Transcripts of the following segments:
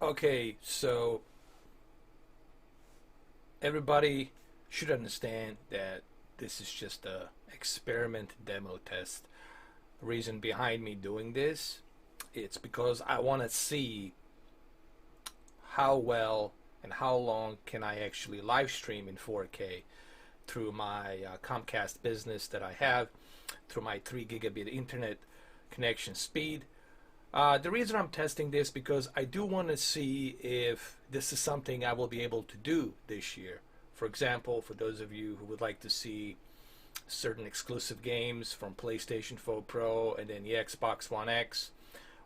Okay, so everybody should understand that this is just a experiment demo test. The reason behind me doing this, it's because I want to see how well and how long can I actually live stream in 4K through my Comcast business that I have, through my 3 gigabit internet connection speed. The reason I'm testing this because I do want to see if this is something I will be able to do this year. For example, for those of you who would like to see certain exclusive games from PlayStation 4 Pro and then the Xbox One X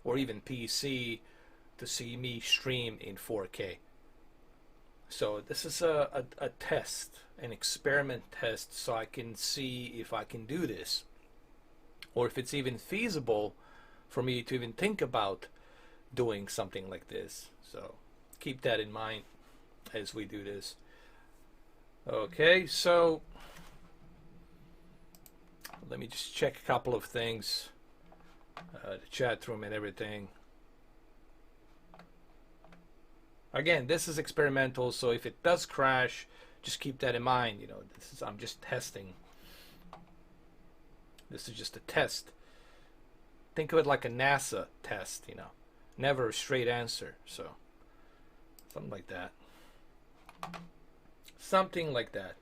or even PC to see me stream in 4K. So this is a test, an experiment test, so I can see if I can do this or if it's even feasible for me to even think about doing something like this. So keep that in mind as we do this. Okay, so let me just check a couple of things, the chat room and everything. Again, this is experimental, so if it does crash, just keep that in mind. You know, I'm just testing. This is just a test. Think of it like a NASA test, you know. Never a straight answer, so something like that. Something like that.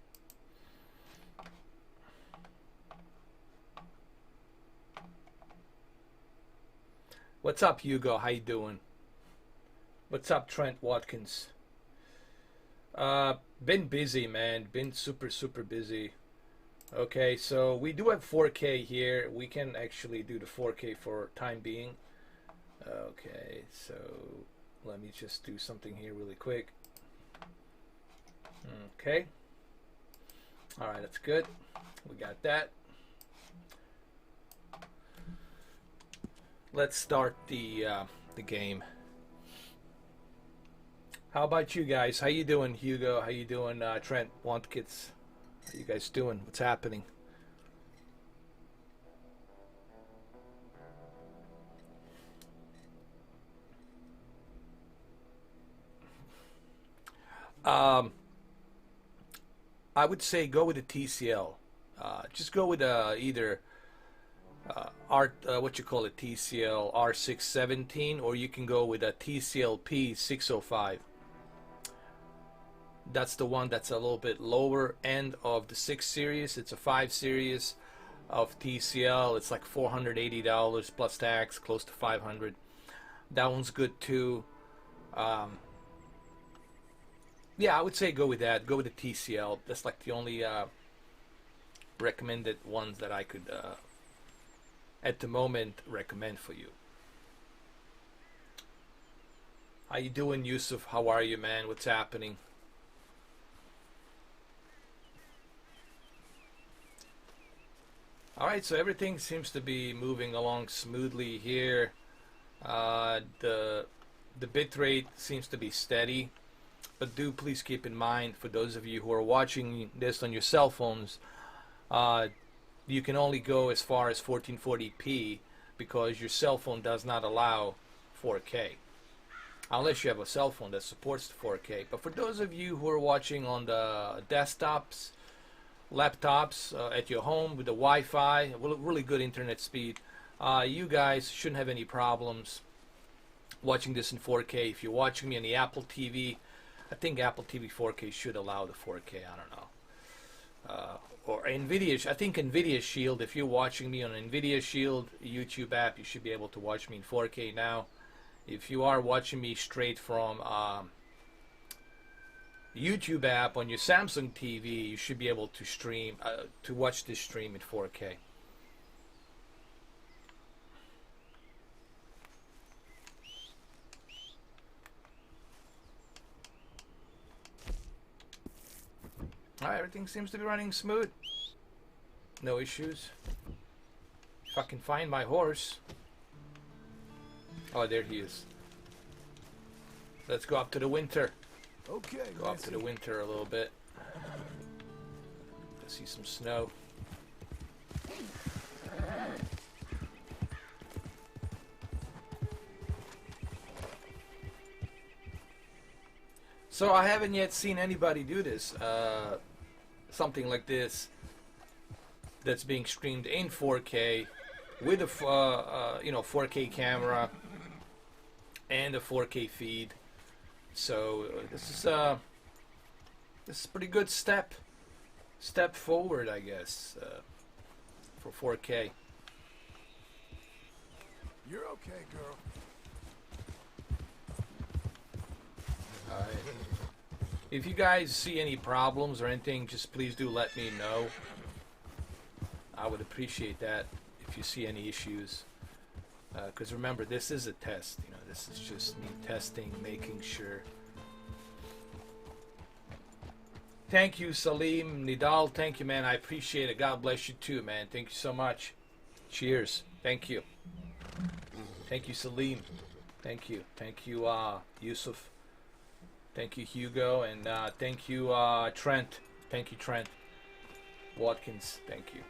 What's up, Hugo? How you doing? What's up, Trent Watkins? Been busy, man. Been super busy. Okay, so we do have 4K here. We can actually do the 4K for time being. Okay, so let me just do something here really quick. Okay. All right, that's good. We got that. Let's start the game. How about you guys? How you doing, Hugo? How you doing, Trent Watkins? How you guys doing? What's happening? I would say go with a TCL. Just go with either what you call it, TCL R617, or you can go with a TCL P605. That's the one that's a little bit lower end of the 6 series. It's a 5 series of TCL. It's like $480 plus tax, close to 500. That one's good too. Yeah, I would say go with that. Go with the TCL. That's like the only recommended ones that I could, at the moment, recommend for you. How you doing, Yusuf? How are you, man? What's happening? Alright, so everything seems to be moving along smoothly here. The bitrate seems to be steady, but do please keep in mind, for those of you who are watching this on your cell phones, you can only go as far as 1440p because your cell phone does not allow 4K. Unless you have a cell phone that supports 4K. But for those of you who are watching on the desktops, laptops, at your home with the Wi-Fi, really good internet speed, you guys shouldn't have any problems watching this in 4K. If you're watching me on the Apple TV, I think Apple TV 4K should allow the 4K. I don't know. Or NVIDIA, I think NVIDIA Shield, if you're watching me on NVIDIA Shield YouTube app, you should be able to watch me in 4K now. If you are watching me straight from YouTube app on your Samsung TV, you should be able to stream, to watch this stream in 4K. Alright, everything seems to be running smooth. No issues. If I can find my horse. Oh, there he is. Let's go up to the winter. Okay. Go up to the winter a little bit. To see some snow. So I haven't yet seen anybody do this, something like this, that's being streamed in 4K with a 4K camera and a 4K feed. So this is a pretty good step forward, I guess, for 4K. You're okay, girl. All right. If you guys see any problems or anything, just please do let me know. I would appreciate that if you see any issues. Because remember, this is a test. You know, this is just me testing, making sure. Thank you, Salim Nidal. Thank you, man. I appreciate it. God bless you too, man. Thank you so much. Cheers. Thank you. Thank you, Salim. Thank you. Thank you, Yusuf. Thank you, Hugo. And thank you, Trent. Thank you, Trent. Watkins. Thank you.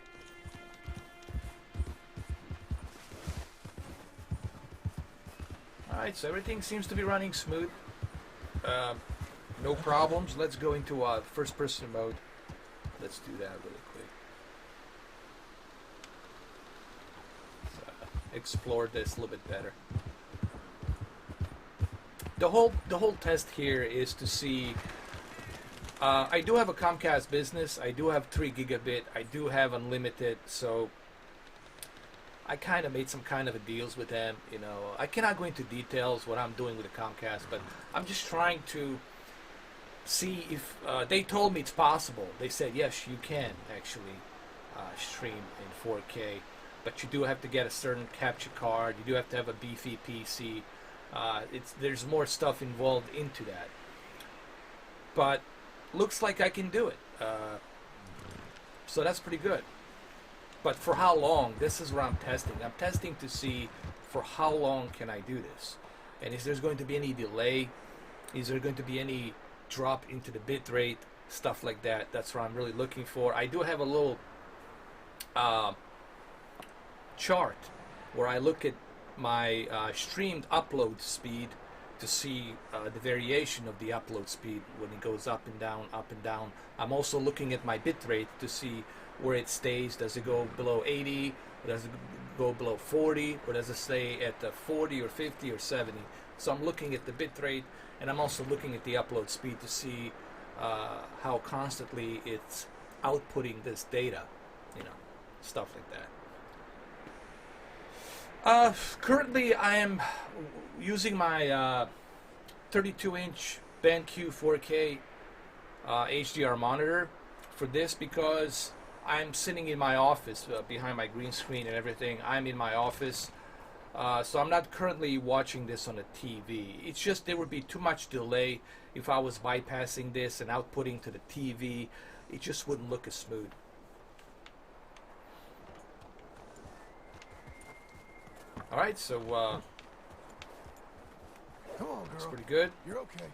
Alright, so everything seems to be running smooth. No problems. Let's go into first person mode. Let's do that really quick. Let's, explore this a little bit better. The whole test here is to see. I do have a Comcast business. I do have 3 gigabit. I do have unlimited. So I kind of made some kind of a deals with them. You know, I cannot go into details what I'm doing with the Comcast, but I'm just trying to see if they told me it's possible. They said yes, you can actually stream in 4K, but you do have to get a certain capture card. You do have to have a beefy PC. There's more stuff involved into that, but looks like I can do it. So that's pretty good. But for how long? This is what I'm testing. I'm testing to see for how long can I do this, and is there going to be any delay? Is there going to be any drop into the bit rate, stuff like that? That's what I'm really looking for. I do have a little chart where I look at my streamed upload speed to see the variation of the upload speed when it goes up and down, up and down. I'm also looking at my bit rate to see where it stays. Does it go below 80? Or does it go below 40? Or does it stay at 40 or 50 or 70? So I'm looking at the bit rate, and I'm also looking at the upload speed to see how constantly it's outputting this data, you know, stuff like that. Currently, I am using my 32-inch BenQ 4K HDR monitor for this because I'm sitting in my office behind my green screen and everything. I'm in my office. So I'm not currently watching this on a TV. It's just there would be too much delay if I was bypassing this and outputting to the TV. It just wouldn't look as smooth. All right, so Come on, girl. it's pretty good. You're okay.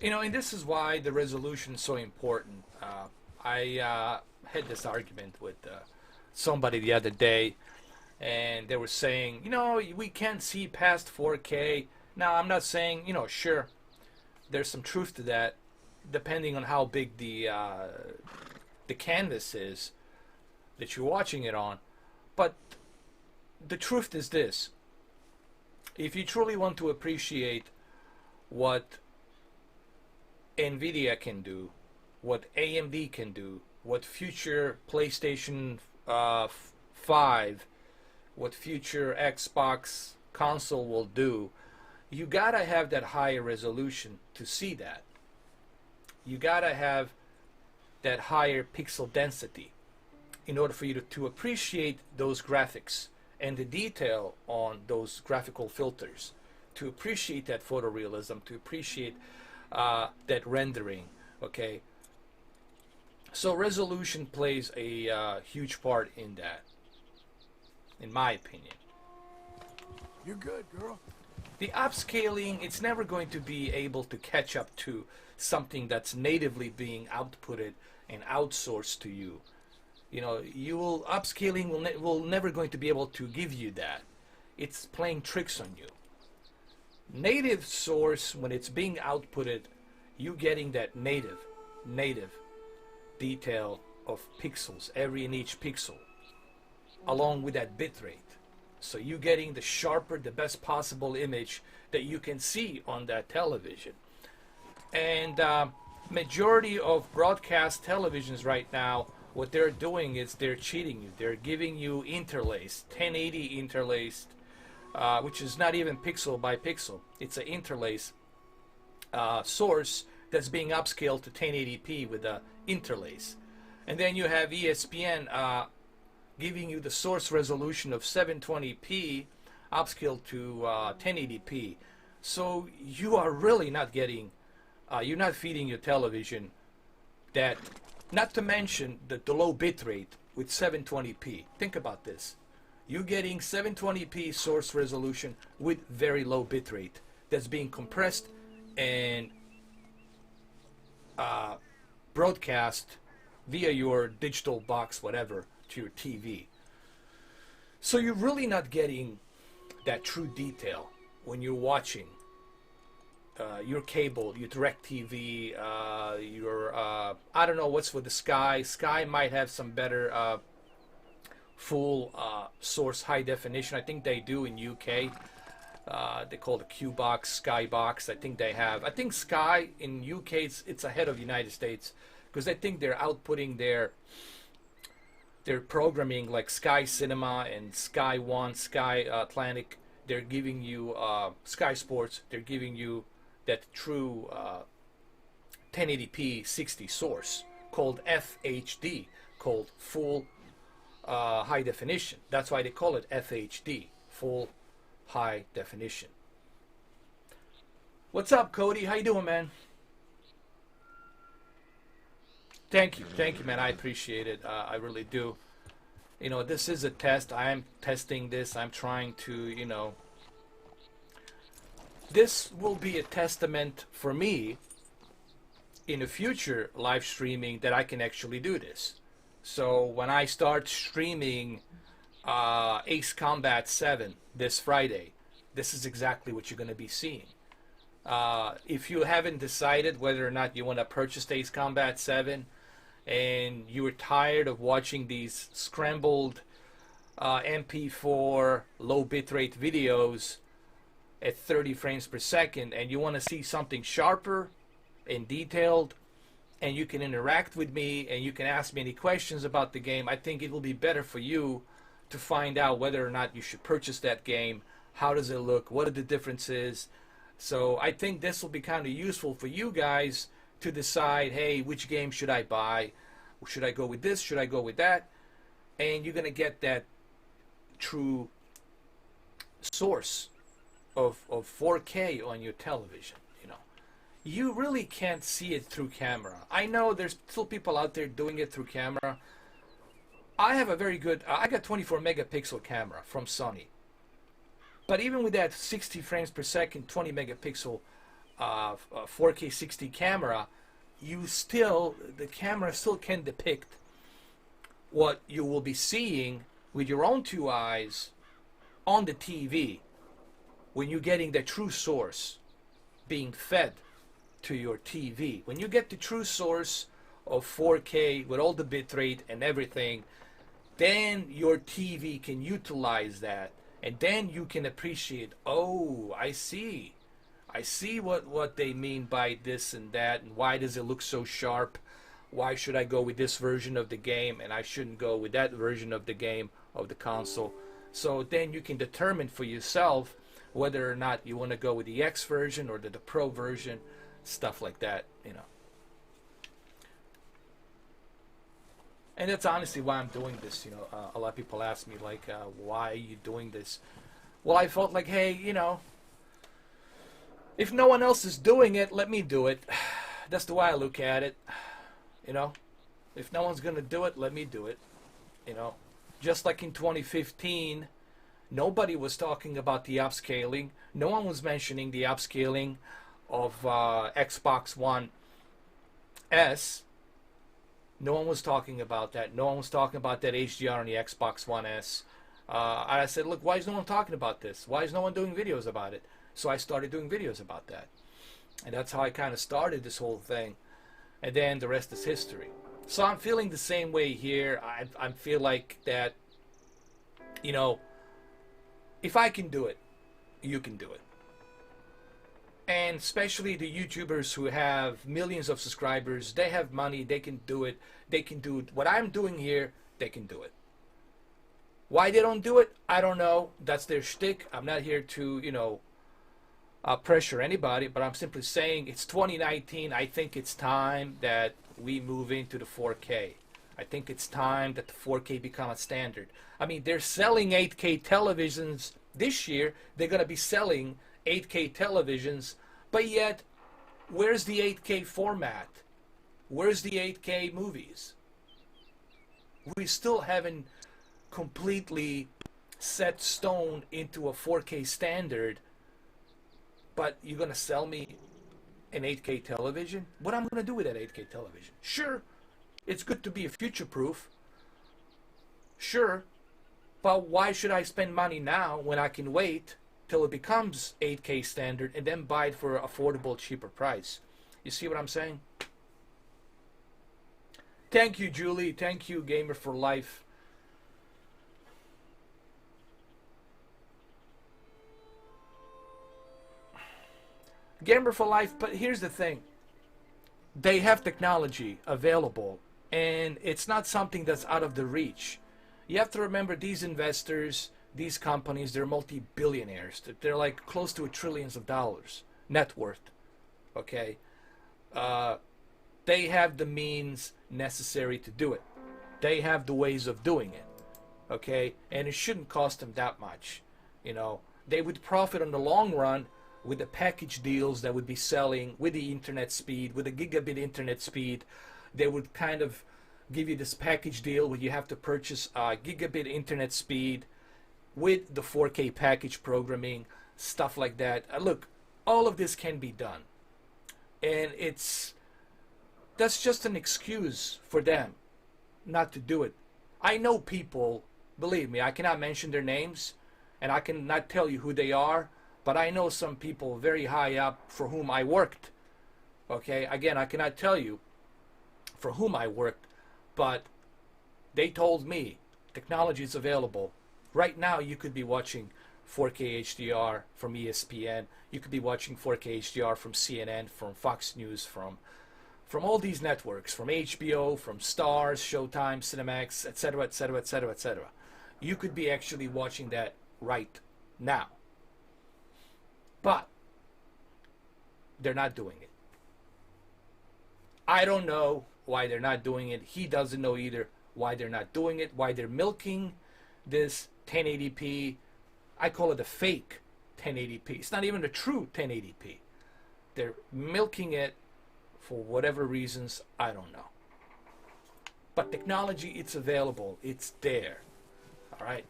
You know, and this is why the resolution is so important. I had this argument with somebody the other day, and they were saying, you know, we can't see past 4K. Now, I'm not saying, you know, sure, there's some truth to that, depending on how big the canvas is that you're watching it on. But the truth is this: if you truly want to appreciate what NVIDIA can do, what AMD can do, what future PlayStation 5, what future Xbox console will do, you gotta have that higher resolution to see that. You gotta have that higher pixel density in order for you to appreciate those graphics and the detail on those graphical filters, to appreciate that photorealism, to appreciate that rendering. Okay, so resolution plays a huge part in that, in my opinion. You're good, girl. The upscaling, it's never going to be able to catch up to something that's natively being outputted and outsourced to you. You know, you will upscaling will never going to be able to give you that. It's playing tricks on you. Native source, when it's being outputted, you getting that native detail of pixels, every in each pixel, along with that bitrate. So you getting the sharper, the best possible image that you can see on that television. And majority of broadcast televisions right now, what they're doing is they're cheating you. They're giving you interlaced, 1080 interlaced, which is not even pixel by pixel. It's an interlace source that's being upscaled to 1080p with a interlace. And then you have ESPN giving you the source resolution of 720p upscaled to 1080p. So you are really not getting, you're not feeding your television that, not to mention the low bit rate with 720p. Think about this. You're getting 720p source resolution with very low bit rate that's being compressed and broadcast via your digital box, whatever, to your TV. So you're really not getting that true detail when you're watching your cable, your DirecTV, your I don't know what's with the Sky. Sky might have some better full source high definition. I think they do in UK. They call it the Q box, Sky box. I think they have. I think Sky in UK it's ahead of United States because I think they're outputting their programming like Sky Cinema and Sky One, Sky Atlantic. They're giving you Sky Sports. They're giving you that true 1080p 60 source called FHD, called full high definition. That's why they call it FHD, full high definition. What's up, Cody? How you doing, man? Thank you, man. I appreciate it. I really do. You know, this is a test. I am testing this. I'm trying to, you know, this will be a testament for me in the future live streaming that I can actually do this. So when I start streaming Ace Combat 7 this Friday, this is exactly what you're going to be seeing. If you haven't decided whether or not you want to purchase Ace Combat 7 and you were tired of watching these scrambled MP4 low bitrate videos at 30 frames per second and you want to see something sharper and detailed and you can interact with me and you can ask me any questions about the game, I think it will be better for you to find out whether or not you should purchase that game. How does it look? What are the differences? So I think this will be kind of useful for you guys to decide, hey, which game should I buy? Should I go with this? Should I go with that? And you're going to get that true source of 4K on your television. You know, you really can't see it through camera. I know there's still people out there doing it through camera. I have a very good, I got 24 megapixel camera from Sony. But even with that 60 frames per second, 20 megapixel 4K 60 camera, the camera still can depict what you will be seeing with your own two eyes on the TV when you're getting the true source being fed to your TV. When you get the true source of 4K with all the bitrate and everything, then your TV can utilize that, and then you can appreciate, oh, I see what they mean by this and that, and why does it look so sharp? Why should I go with this version of the game and I shouldn't go with that version of the game, of the console? So then you can determine for yourself whether or not you want to go with the X version or the Pro version, stuff like that, you know. And that's honestly why I'm doing this, you know. A lot of people ask me, like, why are you doing this? Well, I felt like, hey, you know, if no one else is doing it, let me do it. That's the way I look at it, you know. If no one's going to do it, let me do it, you know. Just like in 2015, Nobody was talking about the upscaling. No one was mentioning the upscaling of Xbox One S. No one was talking about that. No one was talking about that HDR on the Xbox One S. And I said, look, why is no one talking about this? Why is no one doing videos about it? So I started doing videos about that. And that's how I kind of started this whole thing. And then the rest is history. So I'm feeling the same way here. I feel like that, you know, if I can do it, you can do it. And especially the YouTubers who have millions of subscribers, they have money, they can do it. They can do it. What I'm doing here, they can do it. Why they don't do it, I don't know. That's their shtick. I'm not here to, you know, pressure anybody, but I'm simply saying it's 2019. I think it's time that we move into the 4K. I think it's time that the 4K become a standard. I mean, they're selling 8K televisions this year. They're going to be selling 8K televisions, but yet, where's the 8K format? Where's the 8K movies? We still haven't completely set stone into a 4K standard, but you're going to sell me an 8K television? What am I going to do with that 8K television? Sure, it's good to be future-proof. Sure, but why should I spend money now when I can wait till it becomes 8K standard and then buy it for an affordable, cheaper price? You see what I'm saying? Thank you, Julie. Thank you, Gamer for Life. Gamer for Life, but here's the thing. They have technology available, and it's not something that's out of the reach. You have to remember these investors, these companies, they're multi-billionaires. They're like close to trillions of dollars net worth. Okay? They have the means necessary to do it. They have the ways of doing it. Okay? And it shouldn't cost them that much. You know, they would profit on the long run with the package deals that would be selling with the internet speed, with the gigabit internet speed. They would kind of give you this package deal where you have to purchase gigabit internet speed with the 4K package programming, stuff like that. Look, all of this can be done. And that's just an excuse for them not to do it. I know people, believe me, I cannot mention their names, and I cannot tell you who they are, but I know some people very high up for whom I worked. Okay, again, I cannot tell you for whom I worked, but they told me technology is available. Right now, you could be watching 4K HDR from ESPN. You could be watching 4K HDR from CNN, from Fox News, from all these networks, from HBO, from Stars, Showtime, Cinemax, etc., etc., etc., etc. You could be actually watching that right now. But they're not doing it. I don't know why they're not doing it. He doesn't know either why they're not doing it, why they're milking this 1080p. I call it a fake 1080p. It's not even a true 1080p. They're milking it for whatever reasons, I don't know. But technology, it's available. It's there. All right?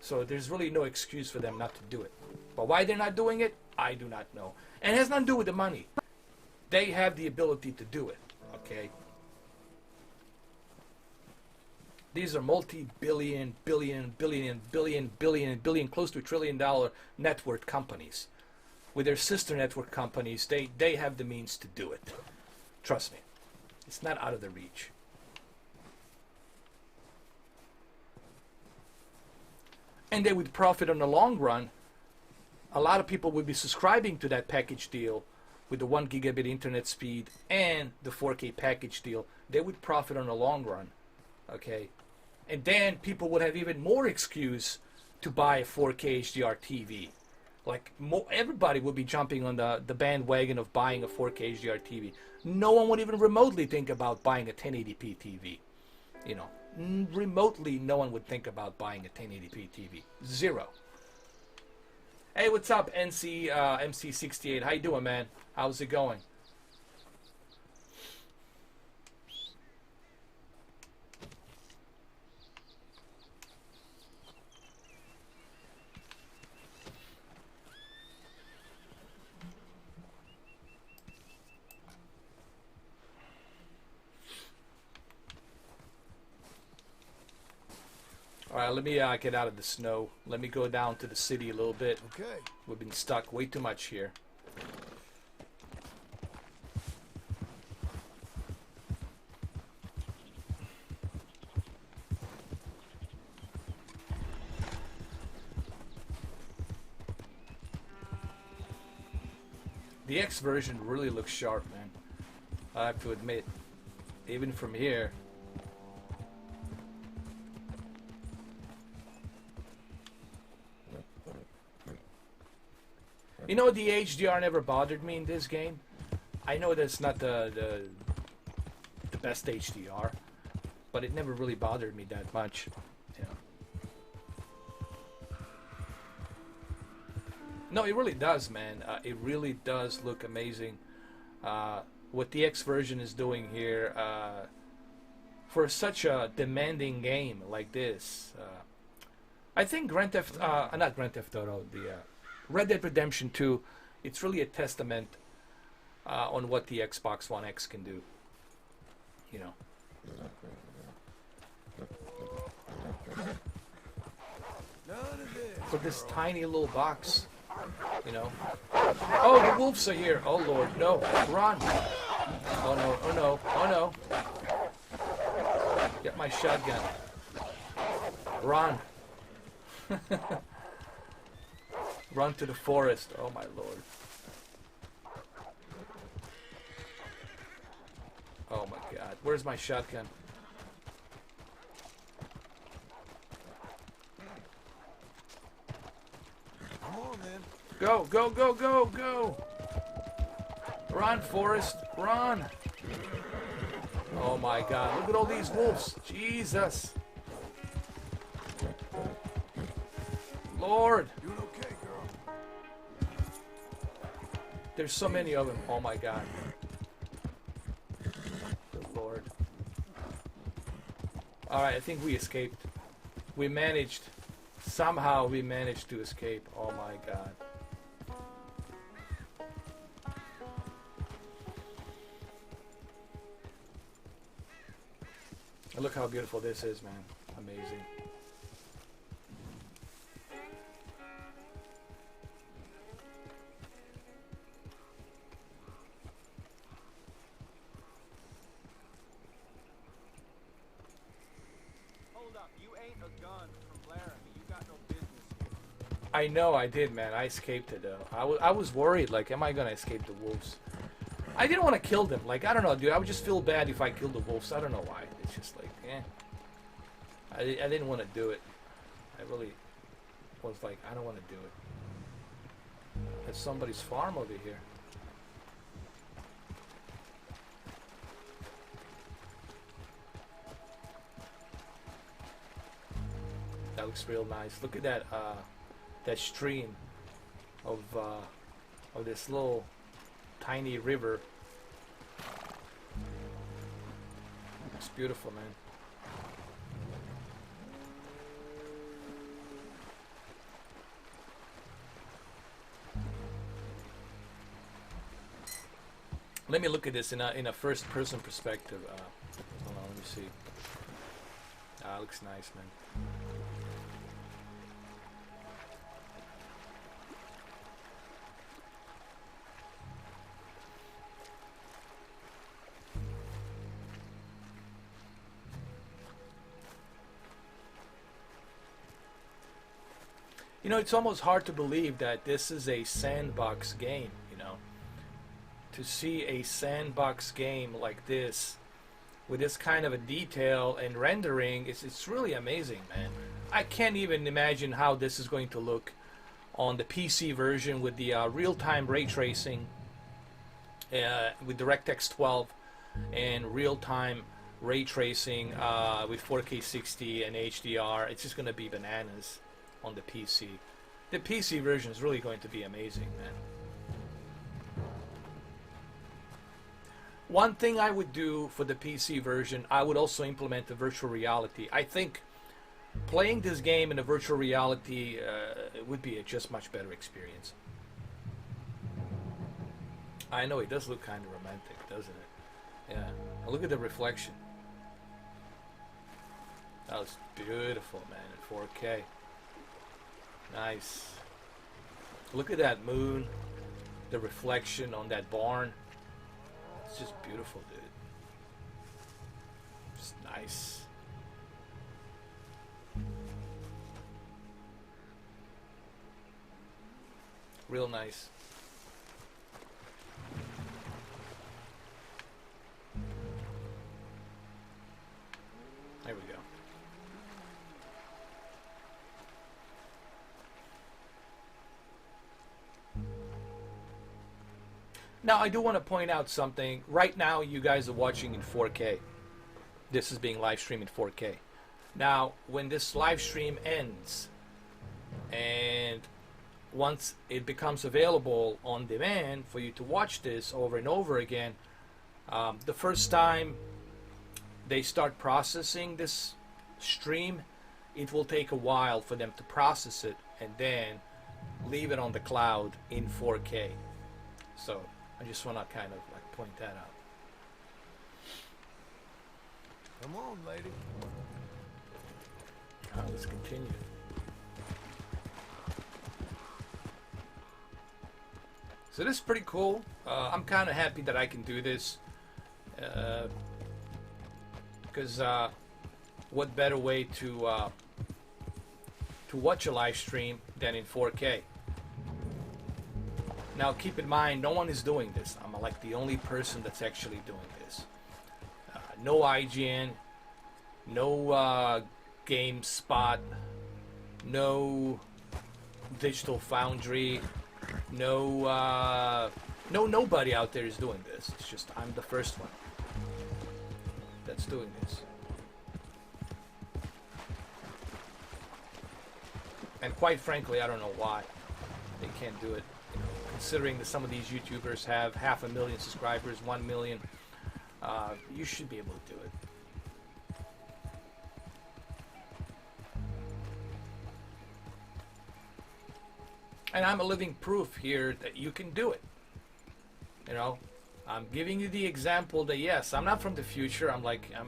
So there's really no excuse for them not to do it. But why they're not doing it, I do not know. And it has nothing to do with the money. They have the ability to do it. Okay? These are multi-billion, billion, close to $1 trillion net worth companies. With their sister network companies, they have the means to do it. Trust me. It's not out of their reach. And they would profit on the long run. A lot of people would be subscribing to that package deal with the 1 gigabit internet speed and the 4K package deal. They would profit on the long run. Okay? And then people would have even more excuse to buy a 4K HDR TV. Like, everybody would be jumping on the bandwagon of buying a 4K HDR TV. No one would even remotely think about buying a 1080p TV. You know, remotely no one would think about buying a 1080p TV. Zero. Hey, what's up, MC68? How you doing, man? How's it going? All right, let me get out of the snow. Let me go down to the city a little bit. Okay. We've been stuck way too much here. The X version really looks sharp, man. I have to admit, even from here. You know, the HDR never bothered me in this game. I know that's not the best HDR, but it never really bothered me that much. Yeah. No, it really does, man. It really does look amazing. What the X version is doing here for such a demanding game like this. I think not Grand Theft Auto, the Red Dead Redemption 2, it's really a testament on what the Xbox One X can do. You know. For this tiny little box, you know. Oh, the wolves are here. Oh Lord, no, run! Oh no, oh no, oh no! Get my shotgun. Run! Run to the forest. Oh my Lord. Oh my God. Where's my shotgun? Come on, man. Go, go, go, go, go! Run, Forrest, run! Oh my God, look at all these wolves. Jesus. Lord. Doing okay, girl. There's so many of them. Oh my God. Good Lord. Alright, I think we escaped. We managed. Somehow we managed to escape. Oh my God. Look how beautiful this is, man. Amazing. Hold up, you ain't a gun from Laramie. You got no business here. I know I did, man. I escaped it, though. I was worried, like, am I gonna escape the wolves? I didn't want to kill them. Like, I don't know, dude. I would just feel bad if I killed the wolves. I don't know why. It's just like, eh. I didn't want to do it. I really was like, I don't want to do it. There's somebody's farm over here. That looks real nice. Look at that that stream of this little tiny river. It's beautiful, man. Let me look at this in a first-person perspective. Hold on, let me see. Looks nice, man. You know, it's almost hard to believe that this is a sandbox game, you know. To see a sandbox game like this, with this kind of a detail and rendering, it's really amazing, man. I can't even imagine how this is going to look on the PC version with the real-time ray tracing, with DirectX 12, and real-time ray tracing with 4K 60 and HDR. It's just going to be bananas on the PC. The PC version is really going to be amazing, man. One thing I would do for the PC version, I would also implement the virtual reality. I think playing this game in a virtual reality would be a just much better experience. I know it does look kind of romantic, doesn't it? Yeah. Look at the reflection. That was beautiful, man, in 4K. Nice. Look at that moon, the reflection on that barn. It's just beautiful, dude. Just nice. Real nice. There we go. Now, I do want to point out something. Right now, you guys are watching in 4K. This is being live streamed in 4K. Now, when this live stream ends, and once it becomes available on demand for you to watch this over and over again, the first time they start processing this stream, it will take a while for them to process it and then leave it on the cloud in 4K. So I just want to kind of like point that out. Come on, lady. Let's continue. So this is pretty cool. I'm kind of happy that I can do this. Because what better way to watch a live stream than in 4K? Now keep in mind, no one is doing this. I'm like the only person that's actually doing this. No IGN, no GameSpot, no Digital Foundry, nobody out there is doing this. It's just I'm the first one that's doing this. And quite frankly, I don't know why they can't do it. You know, considering that some of these YouTubers have 500,000 subscribers, 1 million, you should be able to do it. And I'm a living proof here that you can do it. You know, I'm giving you the example that yes, I'm not from the future. I'm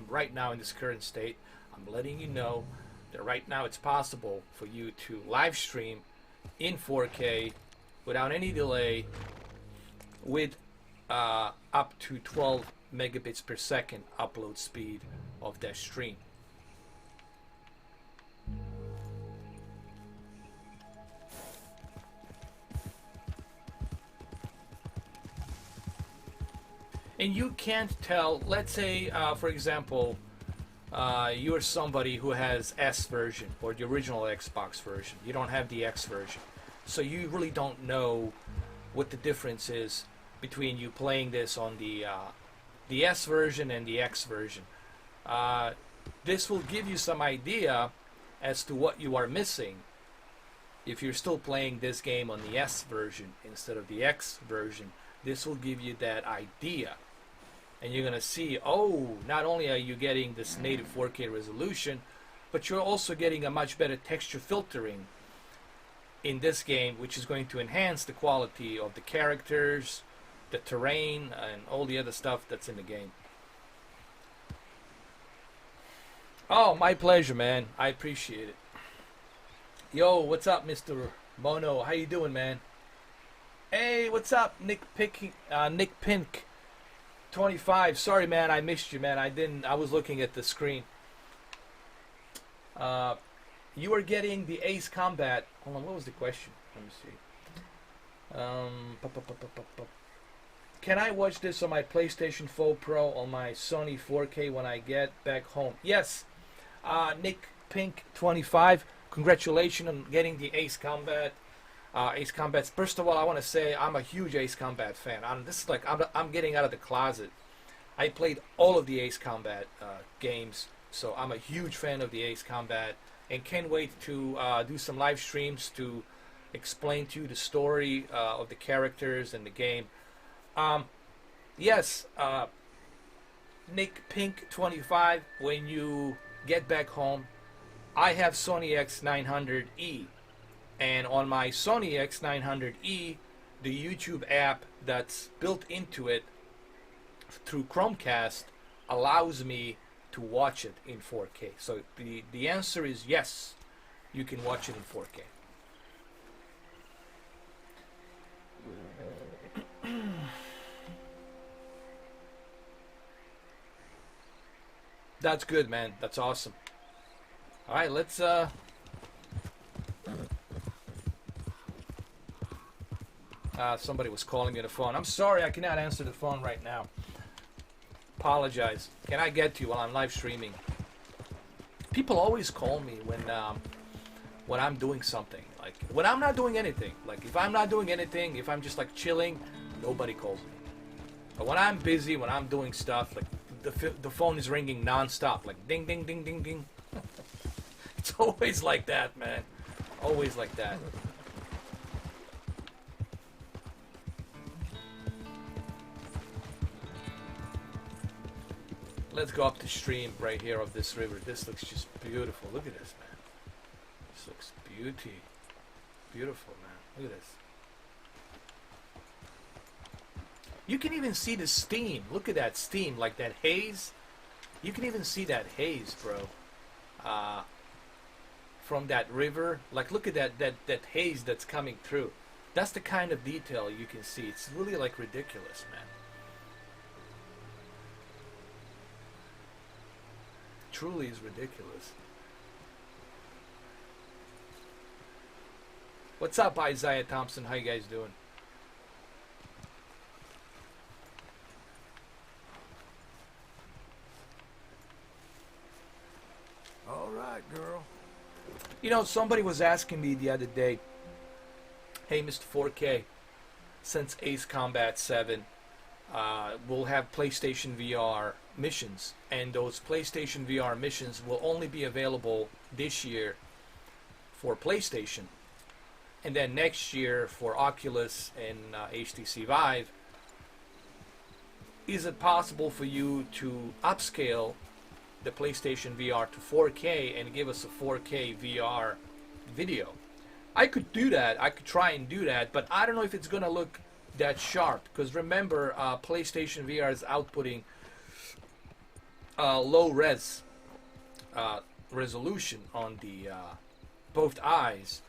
right now in this current state. I'm letting you know that right now it's possible for you to live stream in 4K without any delay with up to 12 megabits per second upload speed of that stream. And you can't tell, let's say, for example, you're somebody who has S version or the original Xbox version. You don't have the X version. So you really don't know what the difference is between you playing this on the S version and the X version. This will give you some idea as to what you are missing if you're still playing this game on the S version instead of the X version. This will give you that idea. And you're going to see, oh, not only are you getting this native 4K resolution, but you're also getting a much better texture filtering in this game, which is going to enhance the quality of the characters, the terrain, and all the other stuff that's in the game. Oh, my pleasure, man. I appreciate it. Yo, what's up, Mr. Mono? How you doing, man? Hey, what's up, Nick Pink 25. Sorry, man, I missed you, man. I was looking at the screen. You were getting the Ace Combat. Hold on, what was the question? Let me see. Can I watch this on my PlayStation 4 Pro on my Sony 4K when I get back home? Yes. Nick Pink 25. Congratulations on getting the Ace Combat. Ace Combat. First of all, I want to say I'm a huge Ace Combat fan. I'm getting out of the closet. I played all of the Ace Combat games, so I'm a huge fan of the Ace Combat, and can't wait to do some live streams to explain to you the story of the characters and the game. Yes, Nick Pink 25. When you get back home, I have Sony X900E. And on my Sony X900E, the YouTube app that's built into it through Chromecast allows me to watch it in 4K. So the answer is yes, you can watch it in 4K. That's good, man. That's awesome. All right, let's somebody was calling me on the phone. I'm sorry, I cannot answer the phone right now. Apologize. Can I get to you while I'm live streaming? People always call me when I'm doing something. Like when I'm not doing anything. Like if I'm not doing anything, if I'm just like chilling, nobody calls me. But when I'm busy, when I'm doing stuff, like the phone is ringing non-stop, like ding, ding, ding, ding, ding. It's always like that, man. Always like that. Let's go up the stream right here of this river. This looks just beautiful. Look at this, man. This looks beautiful, man. Look at this. You can even see the steam. Look at that steam, like that haze. You can even see that haze, bro. From that river. Like, look at that haze that's coming through. That's the kind of detail you can see. It's really, like, ridiculous, man. Truly is ridiculous. What's up, Isaiah Thompson? How you guys doing? All right, girl. You know, somebody was asking me the other day, hey, Mr. 4K, since Ace Combat 7 will have PlayStation VR missions, and those PlayStation VR missions will only be available this year for PlayStation, and then next year for Oculus and HTC Vive. Is it possible for you to upscale the PlayStation VR to 4K and give us a 4K VR video? I could do that. I could try and do that, but I don't know if it's gonna look that sharp, because remember, PlayStation VR is outputting low res resolution on the both eyes.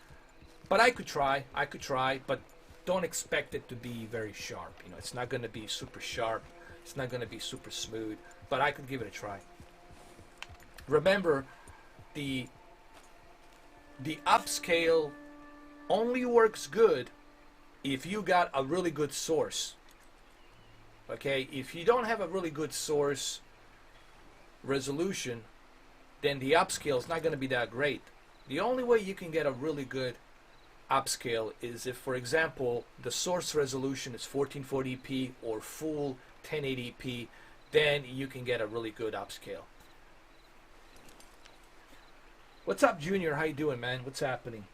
But I could try, but don't expect it to be very sharp. You know, it's not going to be super sharp. It's not going to be super smooth, but I could give it a try. Remember, the upscale only works good if you got a really good source. Okay, if you don't have a really good source resolution, then the upscale is not going to be that great. The only way you can get a really good upscale is if, for example, the source resolution is 1440p or full 1080p, then you can get a really good upscale. What's up, Junior? How you doing, man? What's happening?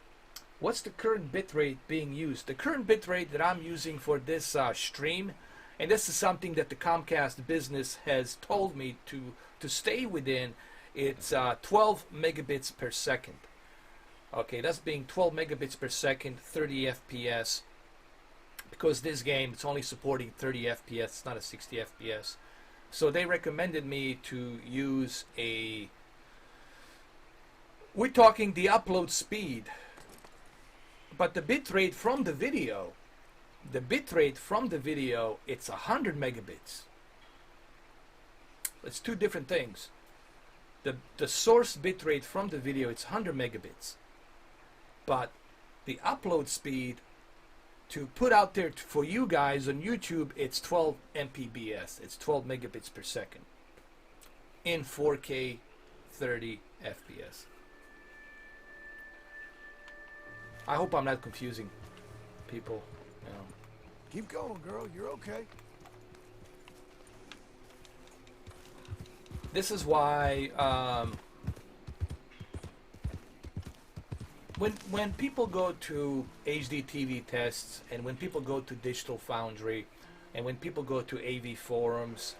What's the current bitrate being used? The current bitrate that I'm using for this stream, and this is something that the Comcast business has told me to stay within, it's 12 megabits per second. Okay, that's being 12 megabits per second, 30 FPS. Because this game, it's only supporting 30 FPS, it's not a 60 FPS. So they recommended me to use a... We're talking the upload speed. But the bitrate from the video, it's 100 megabits. It's two different things. The source bitrate from the video, it's 100 megabits. But the upload speed to put out there for you guys on YouTube, it's 12 Mbps. It's 12 megabits per second in 4K 30 FPS. I hope I'm not confusing people. You know. Keep going, girl. You're okay. This is why when people go to HD TV tests, and when people go to Digital Foundry, and when people go to AV forums,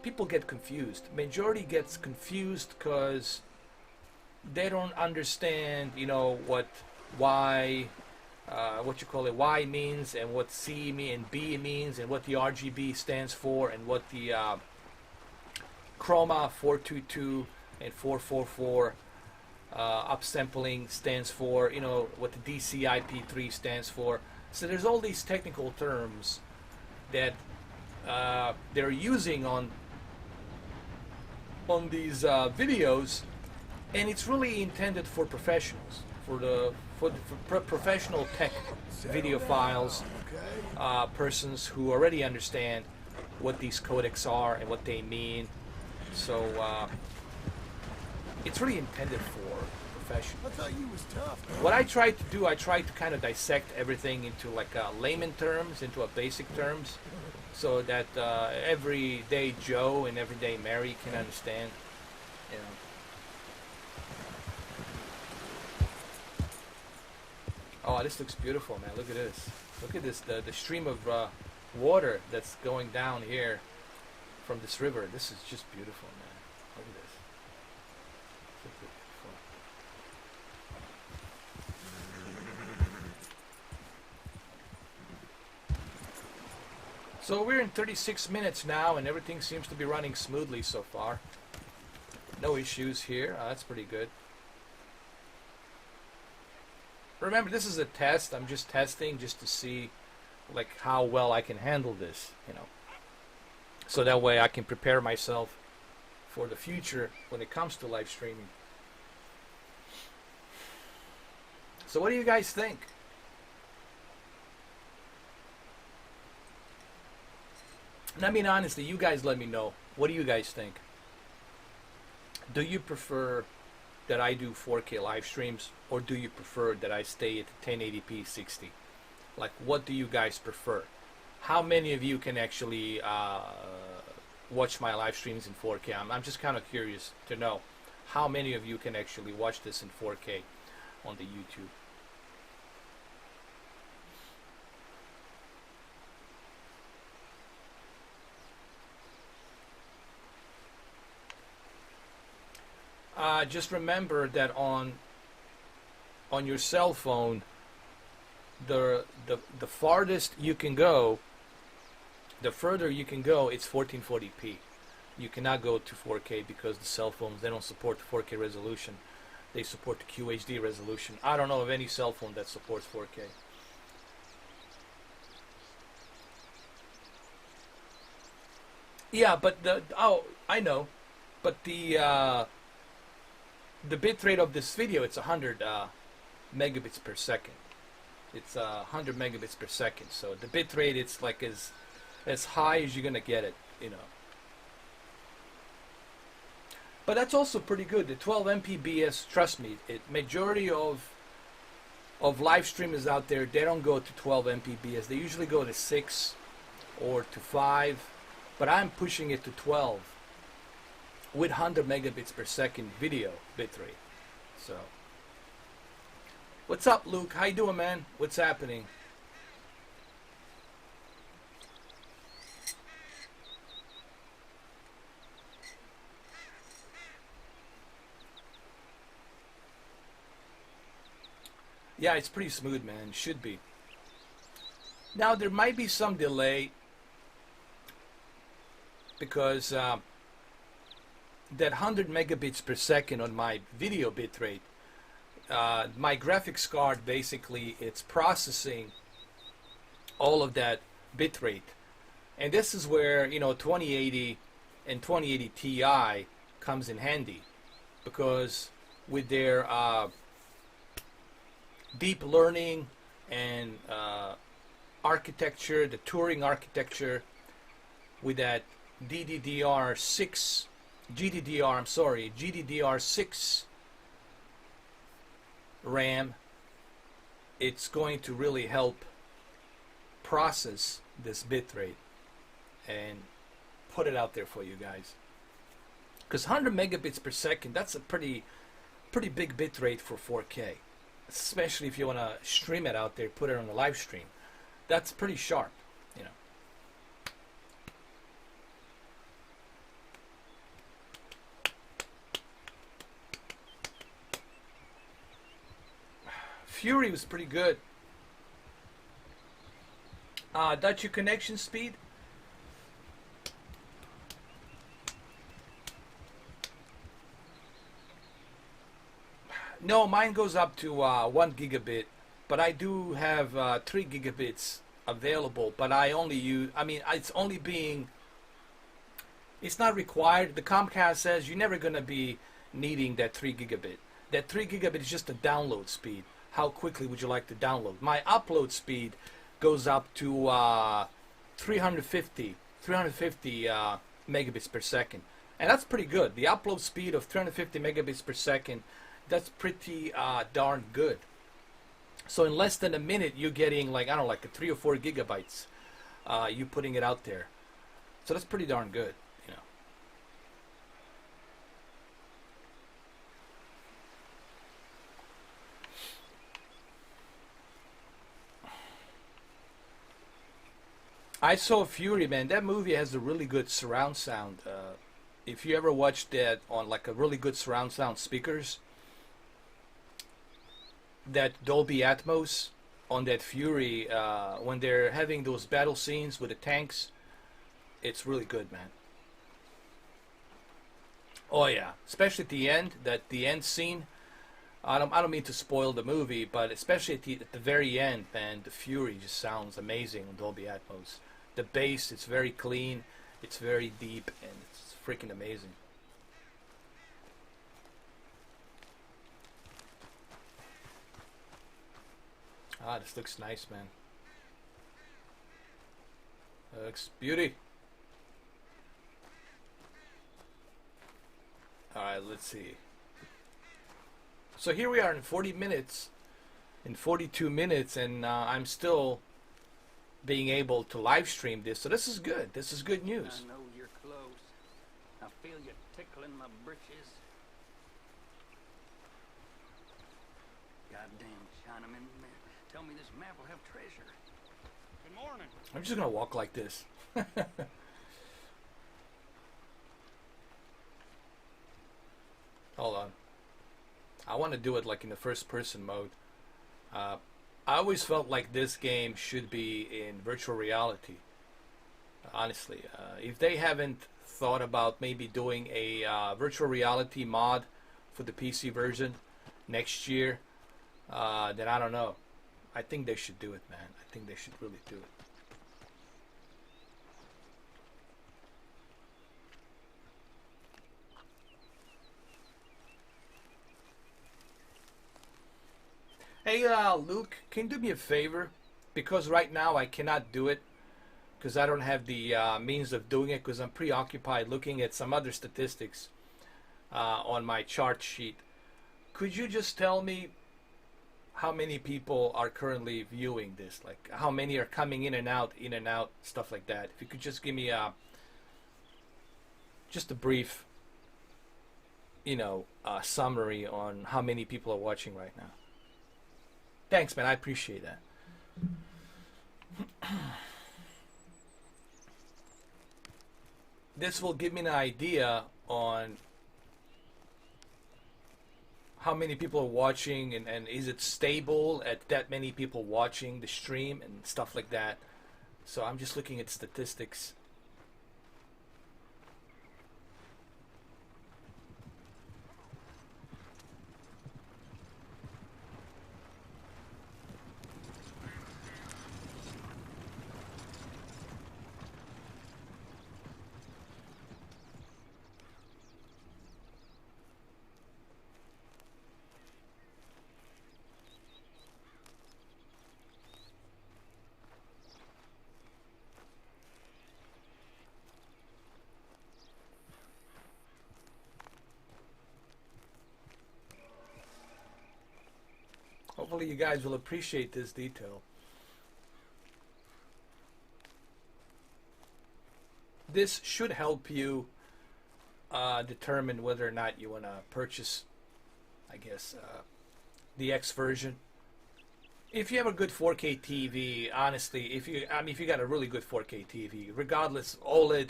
people get confused. Majority gets confused because they don't understand, you know, what Y means, and what C and B means, and what the RGB stands for, and what the chroma 422 and 444. Upsampling stands for, you know, what the DCI-P3 stands for. So there's all these technical terms that they're using on these videos, and it's really intended for professionals, for professional tech video files, persons who already understand what these codecs are and what they mean. So it's really intended for professionals. I thought you was tough. What I tried to do, I tried to kind of dissect everything into like layman terms, into a basic terms, so that everyday Joe and everyday Mary can understand. You know. Oh, this looks beautiful, man. Look at this. Look at this. The stream of water that's going down here from this river. This is just beautiful, man. Look at this. So beautiful. So we're in 36 minutes now, and everything seems to be running smoothly so far. No issues here. That's pretty good. Remember, this is a test. I'm just testing just to see like how well I can handle this, you know. So that way I can prepare myself for the future when it comes to live streaming. So what do you guys think? And I mean, honestly, you guys let me know. What do you guys think? Do you prefer that I do 4K live streams, or do you prefer that I stay at 1080p 60? Like, what do you guys prefer? How many of you can actually watch my live streams in 4K? I'm just kind of curious to know how many of you can actually watch this in 4K on the YouTube. Just remember that on your cell phone, the farthest you can go, the further you can go, it's 1440p. You cannot go to 4K because the cell phones, they don't support the 4K resolution. They support the QHD resolution. I don't know of any cell phone that supports 4K. Yeah, but I know, but the bitrate of this video, it's 100 megabits per second. It's 100 megabits per second. So the bitrate, it's like as high as you're gonna get it, you know. But that's also pretty good. The 12 Mbps, trust me, majority of live streamers out there, they don't go to 12 Mbps. They usually go to 6 or to 5, but I'm pushing it to 12 with 100 megabits per second video bitrate. So, what's up, Luke? How you doing, man? What's happening? Yeah, it's pretty smooth, man. Should be. Now, there might be some delay because that 100 megabits per second on my video bitrate, my graphics card, basically, it's processing all of that bitrate. And this is where, you know, 2080 and 2080 Ti comes in handy, because with their deep learning and architecture, the Turing architecture, with that GDDR6 RAM, it's going to really help process this bitrate and put it out there for you guys. Because 100 megabits per second, that's a pretty big bitrate for 4K. Especially if you want to stream it out there, put it on a live stream. That's pretty sharp, you know. Fury was pretty good. That's your connection speed? No, mine goes up to 1 gigabit, but I do have 3 gigabits available. But I only use. I mean, it's only being. It's not required. The Comcast says you're never gonna be needing that 3 gigabit. That 3 gigabit is just a download speed. How quickly would you like to download? My upload speed goes up to 350 megabits per second, and that's pretty good. The upload speed of 350 megabits per second, that's pretty darn good. So in less than a minute, you're getting like, I don't know, like 3 or 4 gigabytes. You putting it out there, so that's pretty darn good. You know. I saw Fury, man. That movie has a really good surround sound. If you ever watched that on like a really good surround sound speakers, that Dolby Atmos on that Fury, when they're having those battle scenes with the tanks, it's really good, man. Oh yeah, especially at the end, the end scene. I don't mean to spoil the movie, but especially at the very end, man, the Fury just sounds amazing on Dolby Atmos. The bass, it's very clean, it's very deep, and it's freaking amazing. Ah, this looks nice, man. Looks beauty. All right, let's see. So here we are in 40 minutes, in 42 minutes, and I'm still being able to live stream this. So this is good. This is good news. I know you're close. I feel you tickling my britches. Goddamn Chinaman. Tell me this map will have treasure. Good morning. I'm just gonna walk like this. Hold on. I want to do it like in the first person mode. I always felt like this game should be in virtual reality. Honestly, if they haven't thought about maybe doing a virtual reality mod for the PC version next year, then I don't know. I think they should do it, man. I think they should really do it. Hey, Luke, can you do me a favor? Because right now I cannot do it because I don't have the means of doing it because I'm preoccupied looking at some other statistics on my chart sheet. Could you just tell me how many people are currently viewing this? Like how many are coming in and out, stuff like that. If you could just give me just a brief, summary on how many people are watching right now. Thanks, man. I appreciate that. This will give me an idea on how many people are watching and is it stable at that many people watching the stream and stuff like that. So I'm just looking at statistics. Hopefully you guys will appreciate this detail. This should help you determine whether or not you want to purchase, I guess, the X version. If you have a good 4K TV, honestly, if you got a really good 4K TV, regardless OLED,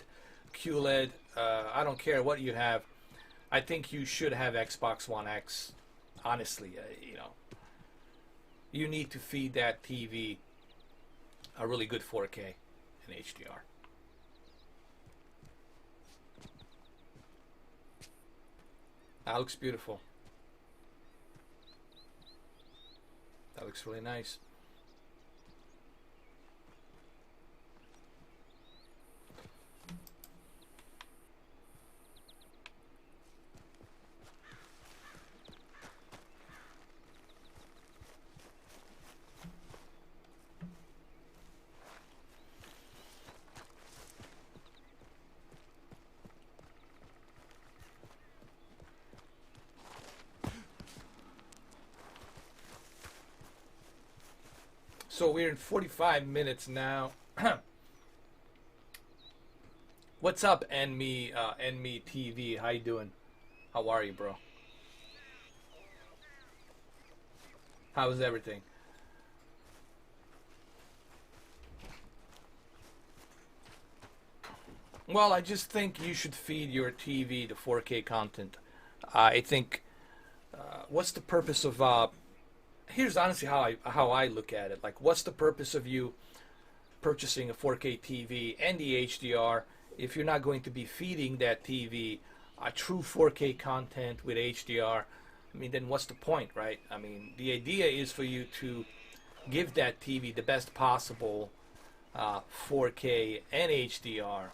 QLED, I don't care what you have, I think you should have Xbox One X. Honestly, you need to feed that TV a really good 4K and HDR. That looks beautiful. looks really nice. So we're in 45 minutes now. What's up, Enme TV? How you doing? How are you, bro? How's everything? Well, I just think you should feed your TV the 4K content. I think, what's the purpose of here's honestly how I look at it. Like, what's the purpose of you purchasing a 4K TV and the HDR if you're not going to be feeding that TV a true 4K content with HDR? I mean, then what's the point, right? I mean, the idea is for you to give that TV the best possible 4K and HDR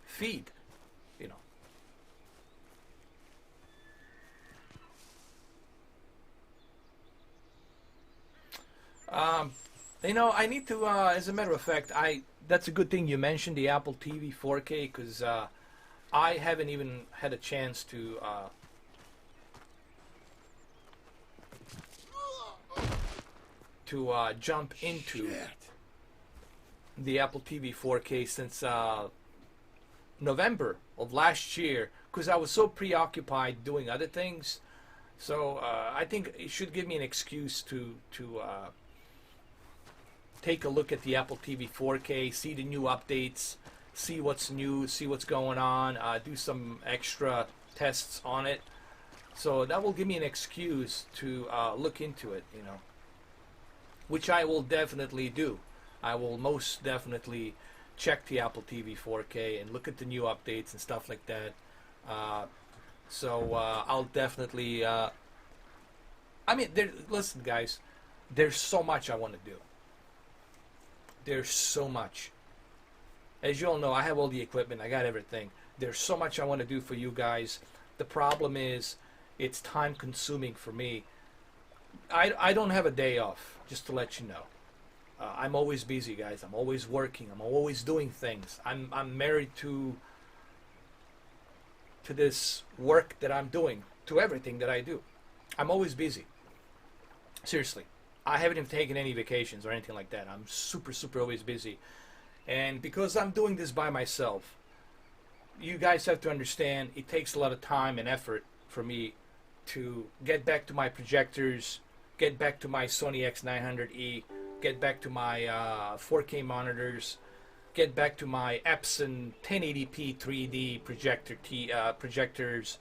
feed, you know. You know, I need to, as a matter of fact, that's a good thing you mentioned the Apple TV 4K, because I haven't even had a chance to jump into the Apple TV 4K since November of last year, because I was so preoccupied doing other things. So I think it should give me an excuse to take a look at the Apple TV 4K, see the new updates, see what's new, see what's going on, do some extra tests on it. So that will give me an excuse to look into it, you know, which I will definitely do. I will most definitely check the Apple TV 4K and look at the new updates and stuff like that. So I'll definitely. I mean, listen, guys. There's so much I want to do. There's so much. As you all know, I have all the equipment. I got everything. There's so much I want to do for you guys. The problem is, it's time consuming for me. I don't have a day off, just to let you know. I'm always busy, guys. I'm always working. I'm always doing things. I'm married to this work that I'm doing, to everything that I do. I'm always busy. Seriously. I haven't even taken any vacations or anything like that. I'm super always busy. And because I'm doing this by myself, you guys have to understand it takes a lot of time and effort for me to get back to my projectors, get back to my Sony X900E, get back to my 4K monitors, get back to my Epson 1080p 3D projectors,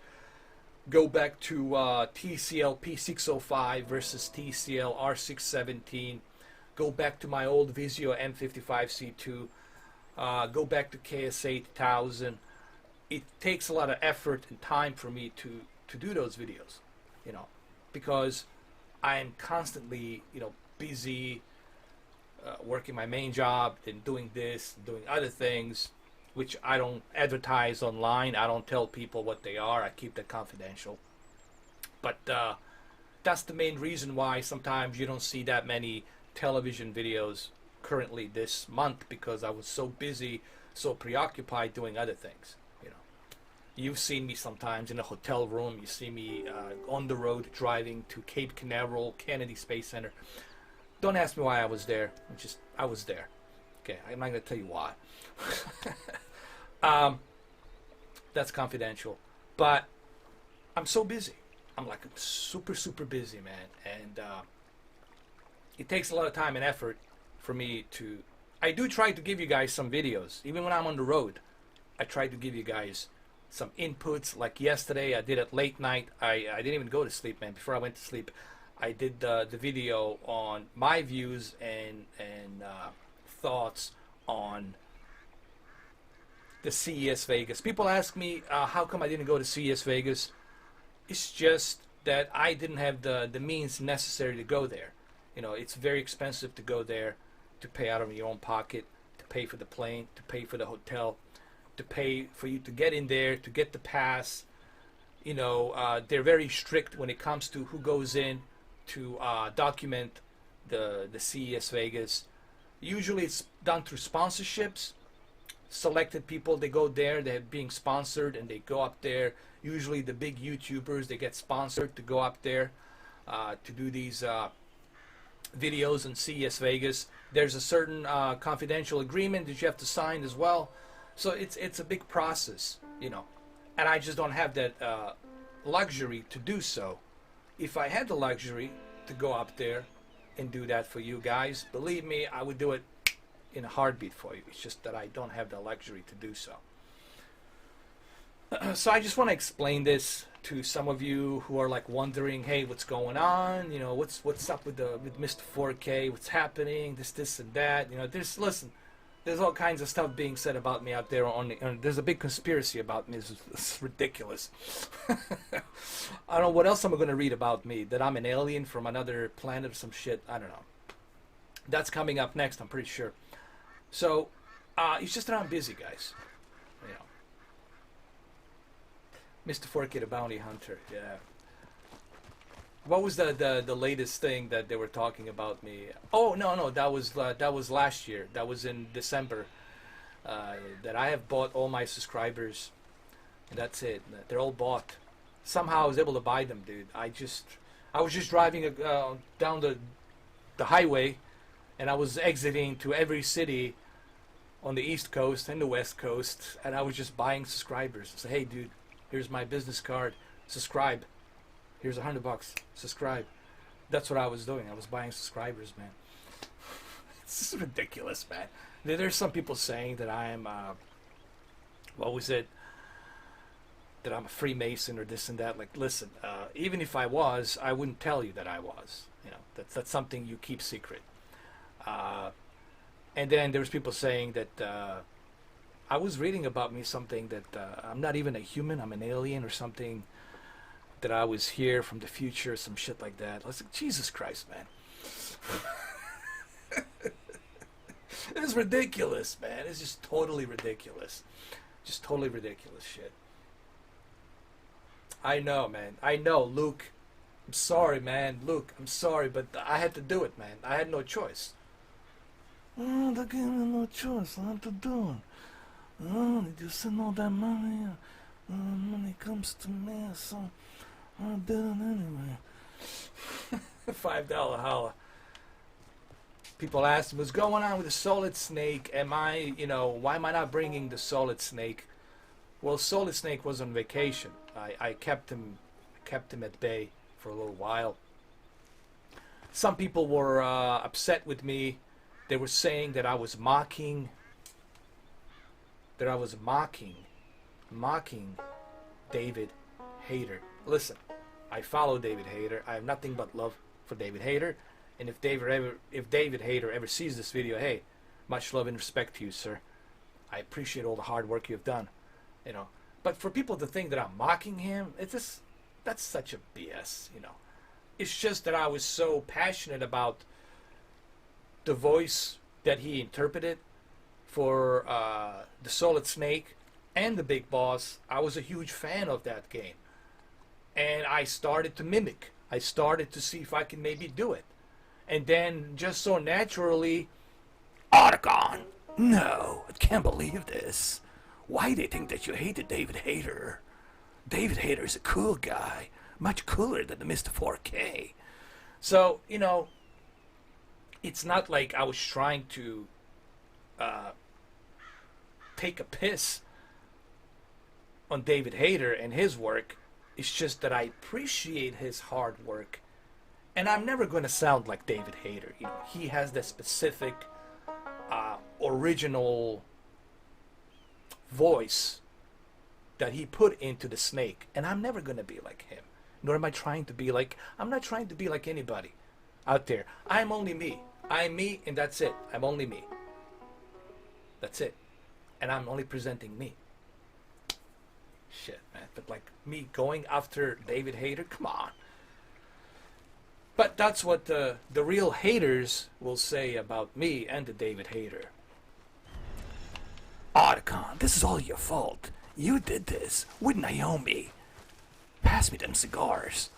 go back to TCL P605 versus TCL R617, go back to my old Vizio M55C2, go back to KS8000. It takes a lot of effort and time for me to do those videos, you know, because I am constantly, you know, busy working my main job and doing this, doing other things, which I don't advertise online. I don't tell people what they are. I keep that confidential. But that's the main reason why sometimes you don't see that many television videos currently this month, because I was so busy, so preoccupied doing other things. You know, you've seen me sometimes in a hotel room. You see me on the road driving to Cape Canaveral, Kennedy Space Center. Don't ask me why I was there. I was there. Okay, I'm not going to tell you why. That's confidential. But I'm so busy. I'm like super busy, man. And it takes a lot of time and effort for me to... I do try to give you guys some videos. Even when I'm on the road, I try to give you guys some inputs. Like yesterday, I did it late night. I didn't even go to sleep, man. Before I went to sleep, I did the video on my views and thoughts on the CES Vegas. People ask me, how come I didn't go to CES Vegas? It's just that I didn't have the means necessary to go there. You know, it's very expensive to go there, to pay out of your own pocket, to pay for the plane, to pay for the hotel, to pay for you to get in there, to get the pass. You know, they're very strict when it comes to who goes in to document the CES Vegas. Usually it's done through sponsorships. Selected people, they go there, they're being sponsored, and they go up there. Usually the big YouTubers, they get sponsored to go up there to do these videos in CES Vegas. There's a certain confidential agreement that you have to sign as well. So it's a big process, you know. And I just don't have that luxury to do so. If I had the luxury to go up there and do that for you guys, believe me, I would do it in a heartbeat for you. It's just that I don't have the luxury to do so. So I just want to explain this to some of you who are like wondering, hey, what's going on? You know, what's up with Mr. 4K? What's happening? This and that. You know, there's all kinds of stuff being said about me out there. There's a big conspiracy about me. It's ridiculous. I don't know what else I'm going to read about me. That I'm an alien from another planet or some shit. I don't know. That's coming up next, I'm pretty sure. So, it's just that I'm busy, guys. You know. Mr. 4K the Bounty Hunter, yeah. What was the latest thing that they were talking about me? Oh, no, that was last year. That was in December. That I have bought all my subscribers. And that's it. They're all bought. Somehow I was able to buy them, dude. I was just driving down the highway, and I was exiting to every city on the East Coast and the West Coast, and I was just buying subscribers. So, hey, dude, here's my business card. Subscribe. Here's $100. Subscribe. That's what I was doing. I was buying subscribers, man. It's ridiculous, man. There's some people saying that I'm, what was it? That I'm a Freemason or this and that. Like, listen, even if I was, I wouldn't tell you that I was. You know, that's something you keep secret. And then there was people saying that I was reading about me something that I'm not even a human. I'm an alien or something. That I was here from the future, some shit like that. I was like, Jesus Christ, man. It's ridiculous, man. It's just totally ridiculous. Just totally ridiculous shit. I know, man. I know, Luke. I'm sorry, man. Luke, I'm sorry, but I had to do it, man. I had no choice. Oh, they gave me no choice. I have to do it. Oh, they just send all that money. Money comes to me, so I did it anyway. $5 holla. People ask, what's going on with the Solid Snake? Why am I not bringing the Solid Snake? Well, Solid Snake was on vacation. I kept him at bay for a little while. Some people were upset with me. They were saying that I was mocking David Hayter. Listen, I follow David Hayter. I have nothing but love for David Hayter. And if David Hayter ever sees this video, hey, much love and respect to you, sir. I appreciate all the hard work you've done. You know, but for people to think that I'm mocking him, that's such a BS. You know, it's just that I was so passionate about the voice that he interpreted for the Solid Snake and the Big Boss. I was a huge fan of that game. And I started to mimic. I started to see if I can maybe do it. And then just so naturally, Otacon, no, I can't believe this. Why do you think that you hated David Hayter? David Hayter is a cool guy. Much cooler than the Mr. 4K. So, you know, it's not like I was trying to take a piss on David Hayter and his work. It's just that I appreciate his hard work. And I'm never going to sound like David Hayter. You know, he has that specific, original voice that he put into the Snake. And I'm never going to be like him. Nor am I trying to be like... I'm not trying to be like anybody out there. I'm only me. I'm me, and that's it. I'm only me. That's it. And I'm only presenting me. Shit, man. But like me going after David Hayter, come on. But that's what the real haters will say about me and the David hater. Otacon, this is all your fault. You did this with Naomi. Pass me them cigars.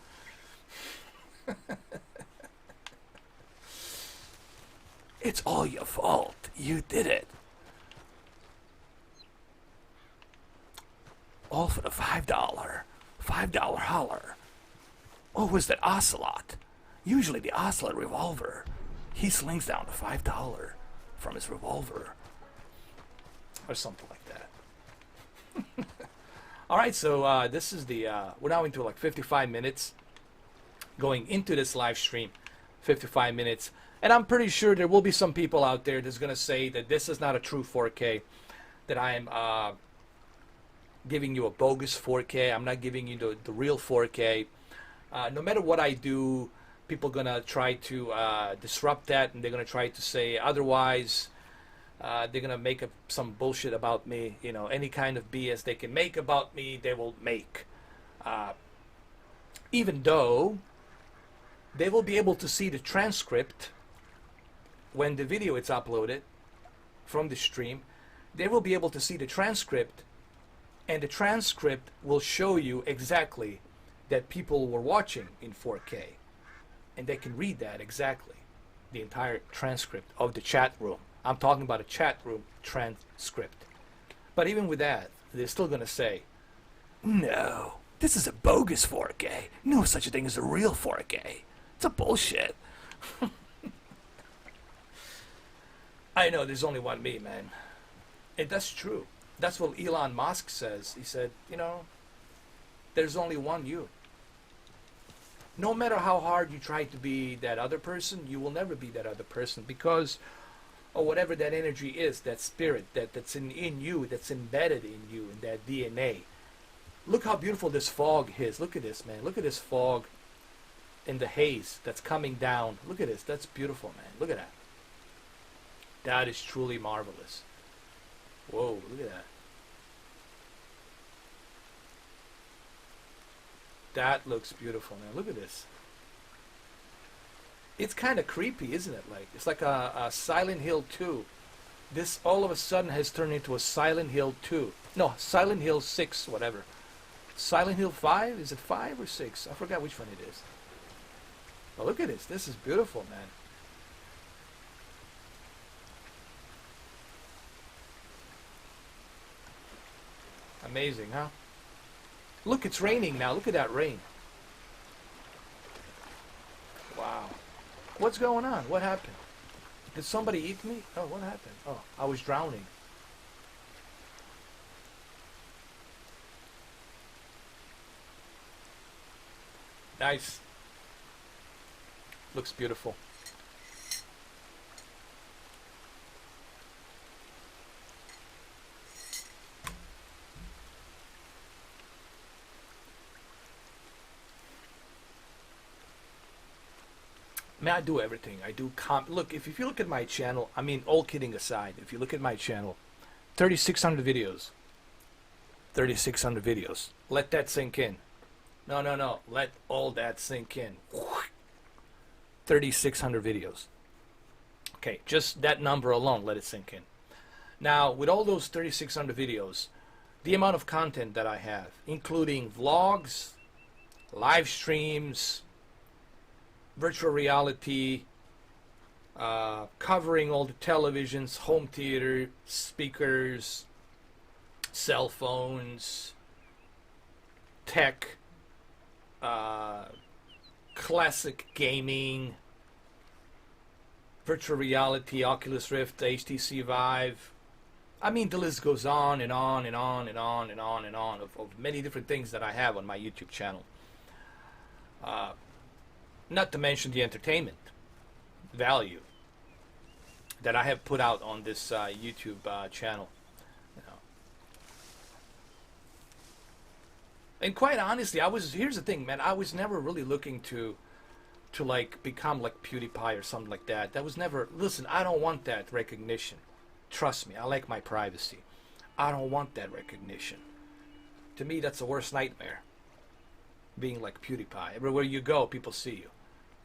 It's all your fault. You did it. All for the $5 holler. Oh, was that Ocelot? Usually the Ocelot revolver. He slings down the $5 from his revolver. Or something like that. Alright, so this is the, we're now into like 55 minutes. Going into this live stream. 55 minutes. And I'm pretty sure there will be some people out there that's going to say that this is not a true 4K. That I'm giving you a bogus 4K. I'm not giving you the real 4K. No matter what I do, people are going to try to disrupt that. And they're going to try to say otherwise. They're going to make up some bullshit about me. You know, any kind of BS they can make about me, they will make. Even though they will be able to see the transcript when the video is uploaded from the stream. They will be able to see the transcript, and the transcript will show you exactly that people were watching in 4K. And they can read that exactly, the entire transcript of the chat room. I'm talking about a chat room transcript. But even with that, they're still going to say, no, this is a bogus 4K. No such a thing as a real 4K. It's a bullshit. I know there's only one me, man. And that's true. That's what Elon Musk says. He said, you know, there's only one you. No matter how hard you try to be that other person, you will never be that other person, because or whatever that energy is, that spirit that's in you, that's embedded in you, in that DNA. Look how beautiful this fog is. Look at this, man. Look at this fog in the haze that's coming down. Look at this. That's beautiful, man. Look at that. That is truly marvelous. Whoa, look at that. That looks beautiful, man. Look at this. It's kind of creepy, isn't it? Like it's like a Silent Hill 2. This all of a sudden has turned into a Silent Hill 2. No, Silent Hill 6, whatever. Silent Hill 5? Is it 5 or 6? I forgot which one it is. But look at this. This is beautiful, man. Amazing, huh? Look, it's raining now. Look at that rain. Wow. What's going on? What happened? Did somebody eat me? Oh, what happened? Oh, I was drowning. Nice. Looks beautiful. I mean, I do everything. I do look, if you look at my channel, I mean, all kidding aside, if you look at my channel, 3,600 videos. 3,600 videos. Let that sink in. No. Let all that sink in. 3,600 videos. Okay, just that number alone, let it sink in. Now, with all those 3,600 videos, the amount of content that I have, including vlogs, live streams, virtual reality, covering all the televisions, home theater, speakers, cell phones, tech, classic gaming, virtual reality, Oculus Rift, HTC Vive. I mean, the list goes on and on and on and on and on and on of many different things that I have on my YouTube channel. Not to mention the entertainment value that I have put out on this YouTube channel. You know. And quite honestly, here's the thing, man, I was never really looking to like become like PewDiePie or something like that. That was never, listen, I don't want that recognition. Trust me, I like my privacy. I don't want that recognition. To me, that's the worst nightmare. Being like PewDiePie. Everywhere you go, people see you.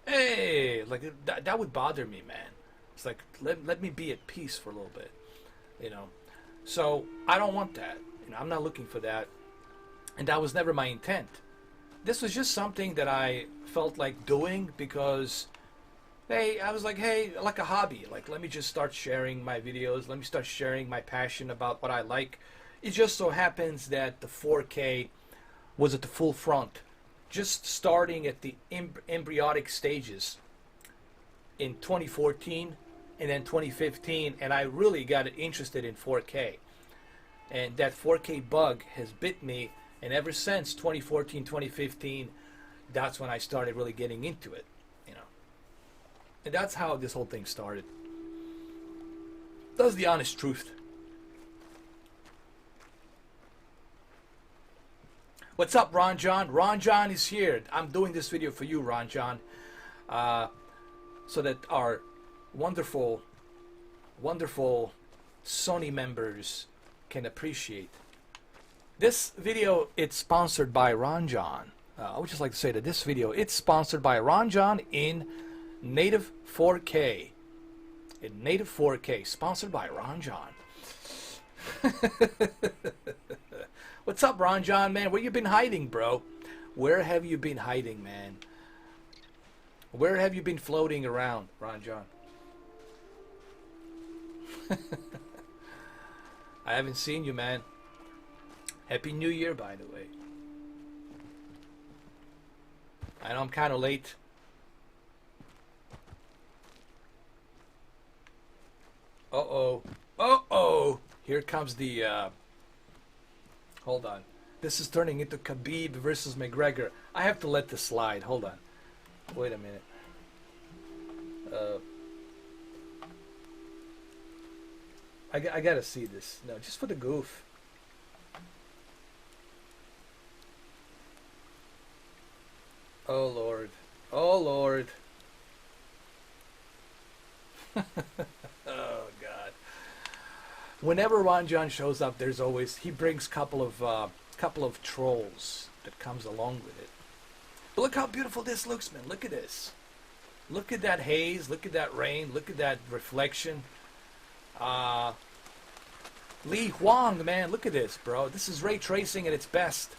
hey, like that would bother me, man. It's like let me be at peace for a little bit, you know. So I don't want that. You know, I'm not looking for that, and that was never my intent. This was just something that I felt like doing because, hey, I was like, hey, like a hobby. Like, let me just start sharing my videos. Let me start sharing my passion about what I like. It just so happens that the 4K was at the full front, just starting at the embryonic stages in 2014 and then 2015, and I really got interested in 4K. And that 4K bug has bit me, and ever since 2014, 2015, that's when I started really getting into it, you know. And that's how this whole thing started. That's the honest truth. What's up, Ron John? Ron John is here. I'm doing this video for you, Ron John, so that our wonderful, wonderful Sony members can appreciate. This video, it's sponsored by Ron John. I would just like to say that this video, it's sponsored by Ron John in native 4K. In native 4K, sponsored by Ron John. What's up, Ron John, man? Where you been hiding, bro? Where have you been hiding, man? Where have you been floating around, Ron John? I haven't seen you, man. Happy New Year, by the way. I know I'm kind of late. Uh-oh. Uh-oh. Here comes the... Hold on. This is turning into Khabib versus McGregor. I have to let this slide. Hold on. Wait a minute. I gotta see this. No, just for the goof. Oh, Lord. Oh, Lord. Oh, God. Whenever Ron John shows up, there's always... He brings couple of trolls that comes along with it. But look how beautiful this looks, man. Look at this. Look at that haze. Look at that rain. Look at that reflection. Li Huang, man. Look at this, bro. This is ray tracing at its best.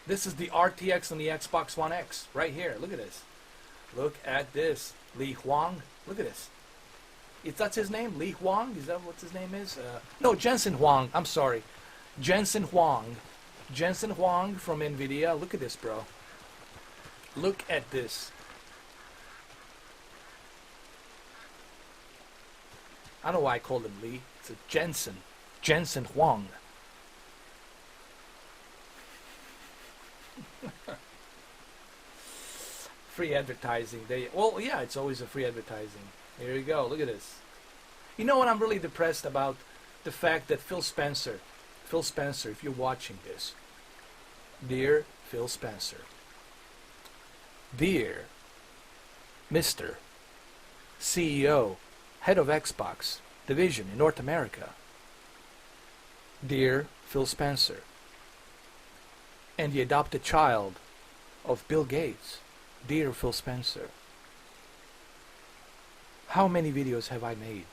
This is the RTX on the Xbox One X. Right here. Look at this. Look at this. Li Huang. Look at this. If that's his name, Li Huang? Is that what his name is? No, Jensen Huang. I'm sorry. Jensen Huang. Jensen Huang from NVIDIA. Look at this, bro. Look at this. I don't know why I called him Lee. It's a Jensen. Jensen Huang. Free advertising. Well, yeah, it's always a free advertising. Here you go. Look at this. You know what I'm really depressed about? The fact that Phil Spencer, if you're watching this, dear Phil Spencer, dear Mr. CEO, head of Xbox division in North America, dear Phil Spencer, and the adopted child of Bill Gates, dear Phil Spencer, how many videos have I made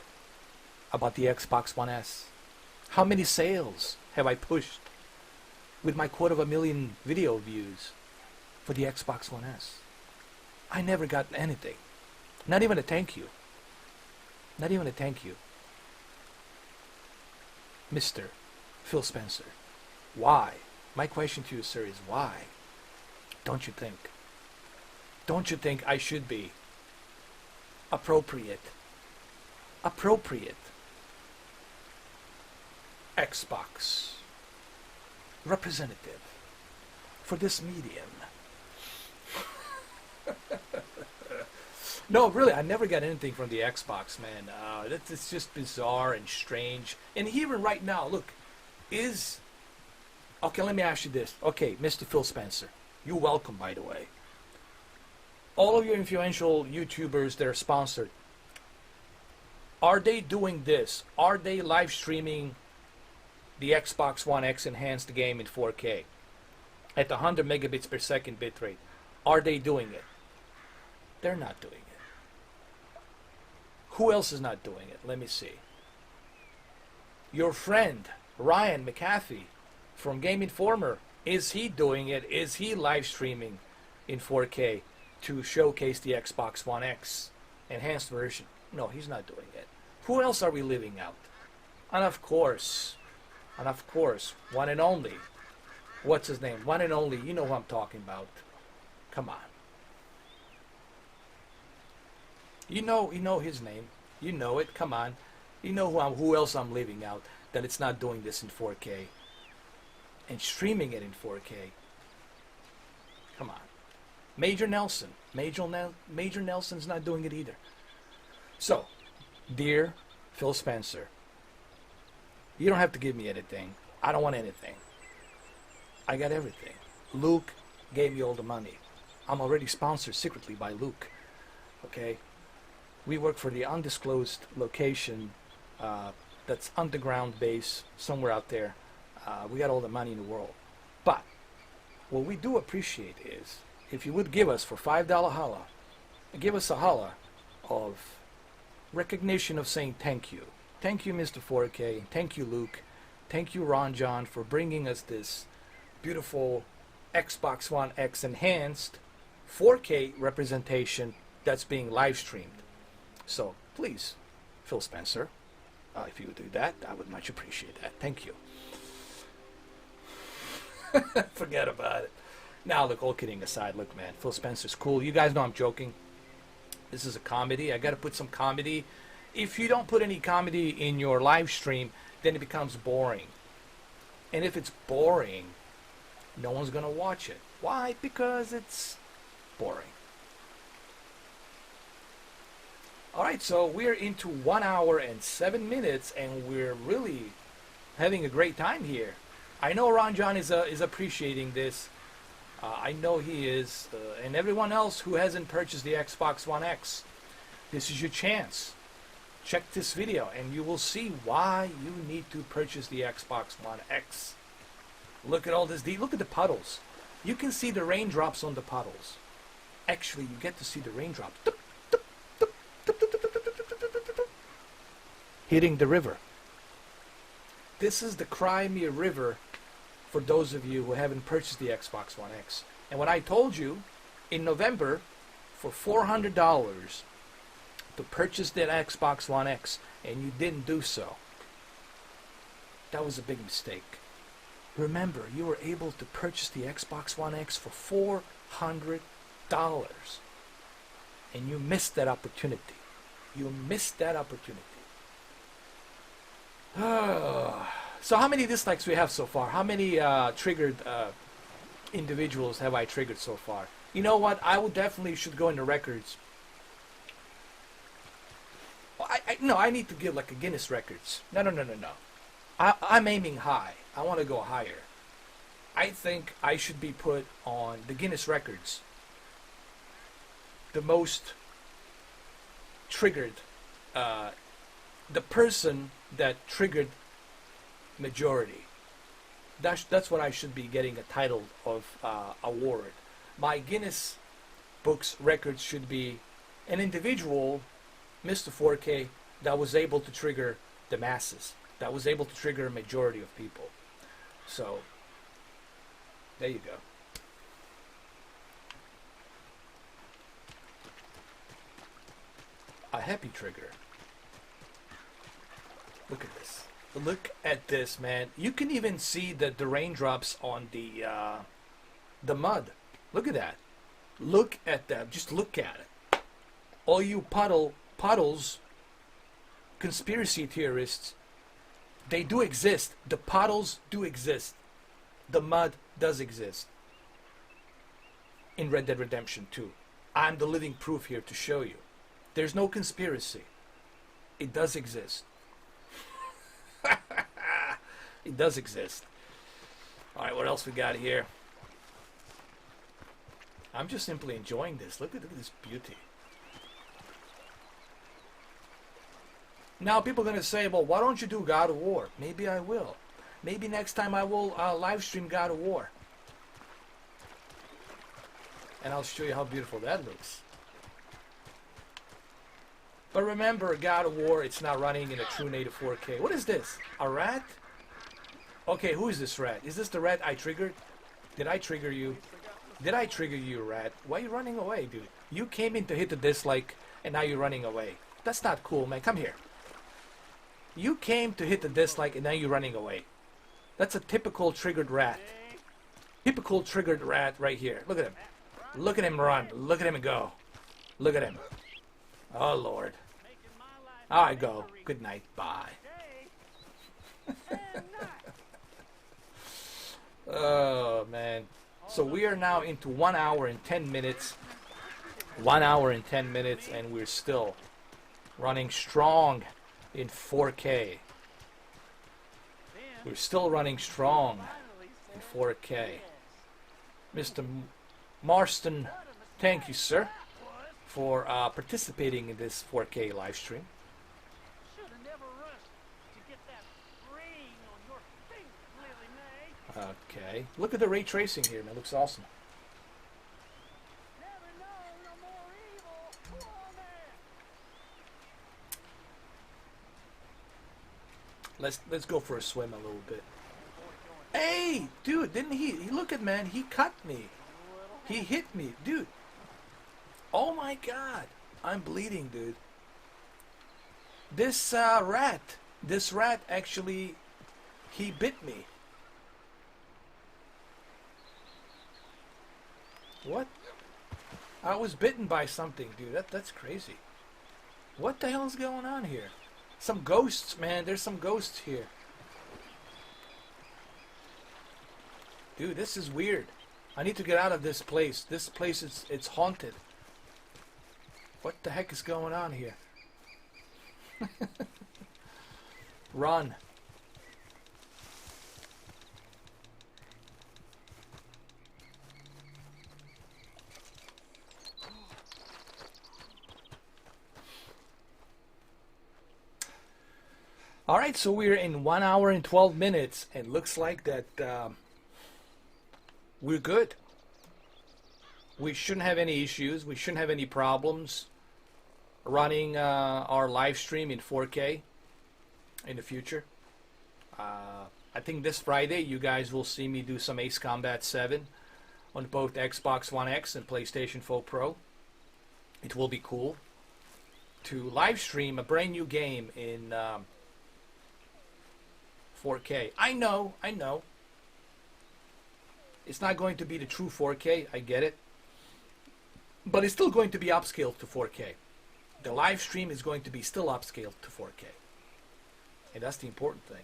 about the Xbox One S? How many sales have I pushed with my 250,000 video views for the Xbox One S? I never got anything. Not even a thank you. Not even a thank you. Mr. Phil Spencer. Why? My question to you, sir, is why? Don't you think? Don't you think I should be appropriate Xbox representative for this medium? No, really, I never got anything from the Xbox, man. It's just bizarre and strange. And even right now, look, okay, let me ask you this. Okay, Mr. Phil Spencer, you're welcome, by the way. All of your influential YouTubers that are sponsored, are they doing this? Are they live streaming the Xbox One X enhanced game in 4K at 100 megabits per second bitrate? Are they doing it? They're not doing it. Who else is not doing it? Let me see. Your friend, Ryan McAfee from Game Informer, is he doing it? Is he live streaming in 4K to showcase the Xbox One X enhanced version? No, he's not doing it. Who else are we leaving out? And of course, one and only. What's his name? One and only. You know who I'm talking about. Come on. You know his name. You know it. Come on. You know who else I'm leaving out that it's not doing this in 4K and streaming it in 4K. Come on. Major Nelson. Major Nelson's not doing it either. So, dear Phil Spencer, you don't have to give me anything. I don't want anything. I got everything. Luke gave me all the money. I'm already sponsored secretly by Luke. Okay? We work for the undisclosed location that's underground base somewhere out there. We got all the money in the world. But what we do appreciate is if you would give us for $5 holla, give us a holla of recognition of saying thank you. Thank you, Mr. 4K. Thank you, Luke. Thank you, Ron John, for bringing us this beautiful Xbox One X enhanced 4K representation that's being live streamed. So please, Phil Spencer, if you would do that, I would much appreciate that. Thank you. Forget about it. Now, look, all kidding aside, look, man, Phil Spencer's cool. You guys know I'm joking. This is a comedy. I got to put some comedy. If you don't put any comedy in your live stream, then it becomes boring. And if it's boring, no one's going to watch it. Why? Because it's boring. All right, so we're into 1 hour and 7 minutes, and we're really having a great time here. I know Ron John is appreciating this. I know he is, and everyone else who hasn't purchased the Xbox One X, this is your chance. Check this video, and you will see why you need to purchase the Xbox One X. Look at all this. Look at the puddles. You can see the raindrops on the puddles. Actually, you get to see the raindrops hitting the river. This is the Crimea River for those of you who haven't purchased the Xbox One X. And what I told you in November, for $400 to purchase that Xbox One X, and you didn't do so, that was a big mistake. Remember, you were able to purchase the Xbox One X for $400, and you missed that opportunity. You missed that opportunity. So how many dislikes we have so far? How many triggered individuals have I triggered so far? You know what? I would definitely should go into records. No, I need to get like a Guinness records. No. I'm aiming high. I want to go higher. I think I should be put on the Guinness records. The most triggered, the person that triggered majority. That's what I should be getting a title of award. My Guinness Books records should be an individual, Mr. 4K, that was able to trigger the masses, that was able to trigger a majority of people. So, there you go. A happy trigger. Look at this. Look at this, man. You can even see the raindrops on the mud. Look at that. Look at that. Just look at it. All you puddles, conspiracy theorists, they do exist. The puddles do exist. The mud does exist. In Red Dead Redemption 2. I'm the living proof here to show you. There's no conspiracy. It does exist. It does exist. Alright, what else we got here? I'm just simply enjoying this. Look at this beauty. Now people are going to say, well, why don't you do God of War? Maybe I will. Maybe next time I will live stream God of War. And I'll show you how beautiful that looks. But remember, God of War, it's not running in a true native 4K. What is this? A rat? Okay, who is this rat? Is this the rat I triggered? Did I trigger you? Did I trigger you, rat? Why are you running away, dude? You came in to hit the dislike, and now you're running away. That's not cool, man. Come here. You came to hit the dislike, and now you're running away. That's a typical triggered rat. Typical triggered rat right here. Look at him. Look at him run. Look at him go. Look at him. Oh, Lord. I go. Good night. Bye. Oh, man. So we are now into 1 hour and 10 minutes. 1 hour and 10 minutes, and we're still running strong in 4K. We're still running strong in 4K. Mr. Marston, thank you, sir, for participating in this 4K live stream. Okay, look at the ray tracing here, man. Looks awesome. Let's go for a swim a little bit. Hey, dude, didn't he look at, man? He cut me. He hit me, dude. Oh my God, I'm bleeding, dude. This rat actually, he bit me. What? I was bitten by something, dude. That's crazy. What the hell is going on here? Some ghosts, man. There's some ghosts here. Dude, this is weird. I need to get out of this place. This place it's haunted. What the heck is going on here? Run. All right, so we're in 1 hour and 12 minutes, and looks like that we're good. We shouldn't have any issues. We shouldn't have any problems running our live stream in 4K in the future. I think this Friday you guys will see me do some Ace Combat 7 on both Xbox One X and PlayStation 4 Pro. It will be cool to live stream a brand new game in 4K. I know. It's not going to be the true 4K, I get it. But it's still going to be upscaled to 4K. The live stream is going to be still upscaled to 4K. And that's the important thing.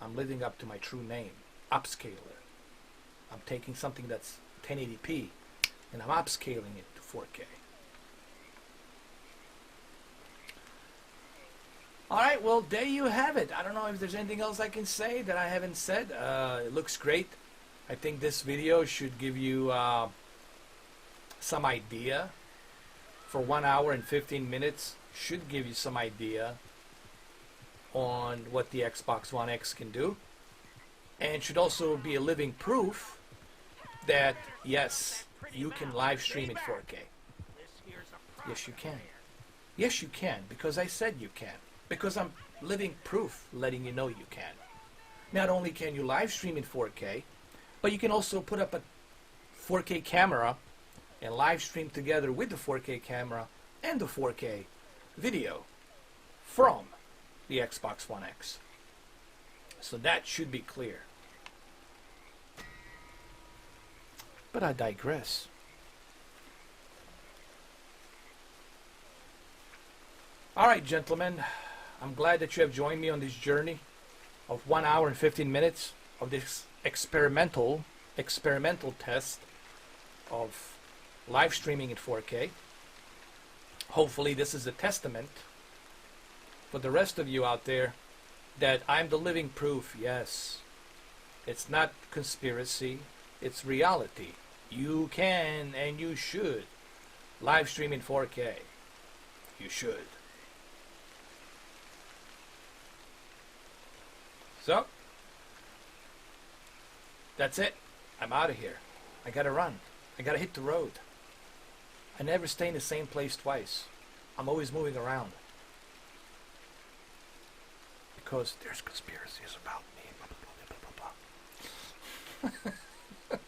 I'm living up to my true name, upscaler. I'm taking something that's 1080p and I'm upscaling it to 4K. Alright, well, there you have it. I don't know if there's anything else I can say that I haven't said. It looks great. I think this video should give you some idea. For 1 hour and 15 minutes, should give you some idea on what the Xbox One X can do. And should also be a living proof that, yes, you can live stream in 4K. Yes, you can. Yes, you can, because I said you can. Because I'm living proof letting you know you can. Not only can you live stream in 4K, but you can also put up a 4K camera and live stream together with the 4K camera and the 4K video from the Xbox One X. So that should be clear. But I digress. Alright, gentlemen. I'm glad that you have joined me on this journey of 1 hour and 15 minutes of this experimental test of live streaming in 4K. Hopefully this is a testament for the rest of you out there that I'm the living proof. Yes, it's not conspiracy, it's reality. You can and you should live stream in 4K. You should. So, that's it. I'm out of here. I gotta run. I gotta hit the road. I never stay in the same place twice. I'm always moving around. Because there's conspiracies about me. Blah, blah, blah, blah, blah, blah.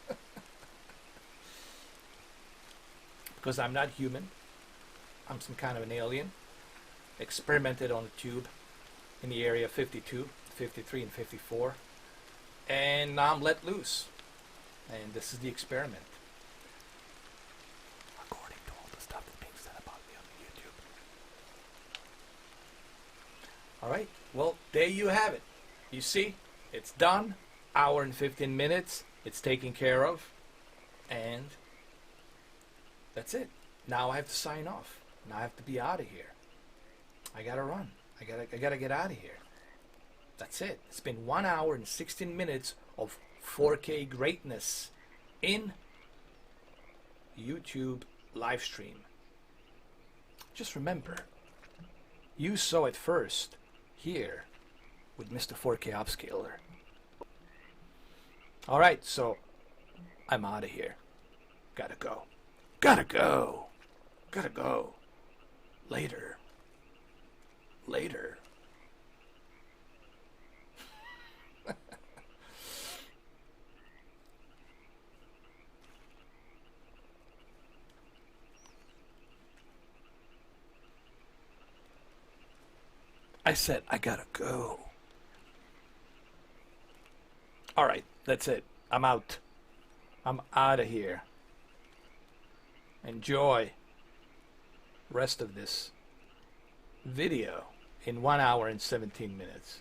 Because I'm not human. I'm some kind of an alien. Experimented on a tube in the area 52, 53, and 54. And now I'm let loose. And this is the experiment. According to all the stuff that's being said about me on YouTube. Alright, well, there you have it. You see, it's done. Hour and 15 minutes. It's taken care of. And that's it. Now I have to sign off. Now I have to be out of here. I gotta run. I gotta get out of here. That's it. It's been 1 hour and 16 minutes of 4K greatness in YouTube live stream. Just remember, you saw it first here with Mr. 4K Upscaler. Alright, so I'm out of here. Gotta go. Gotta go. Gotta go. Later. Later. I said I gotta go. Alright, that's it. I'm out. I'm out of here. Enjoy rest of this video in 1 hour and 17 minutes.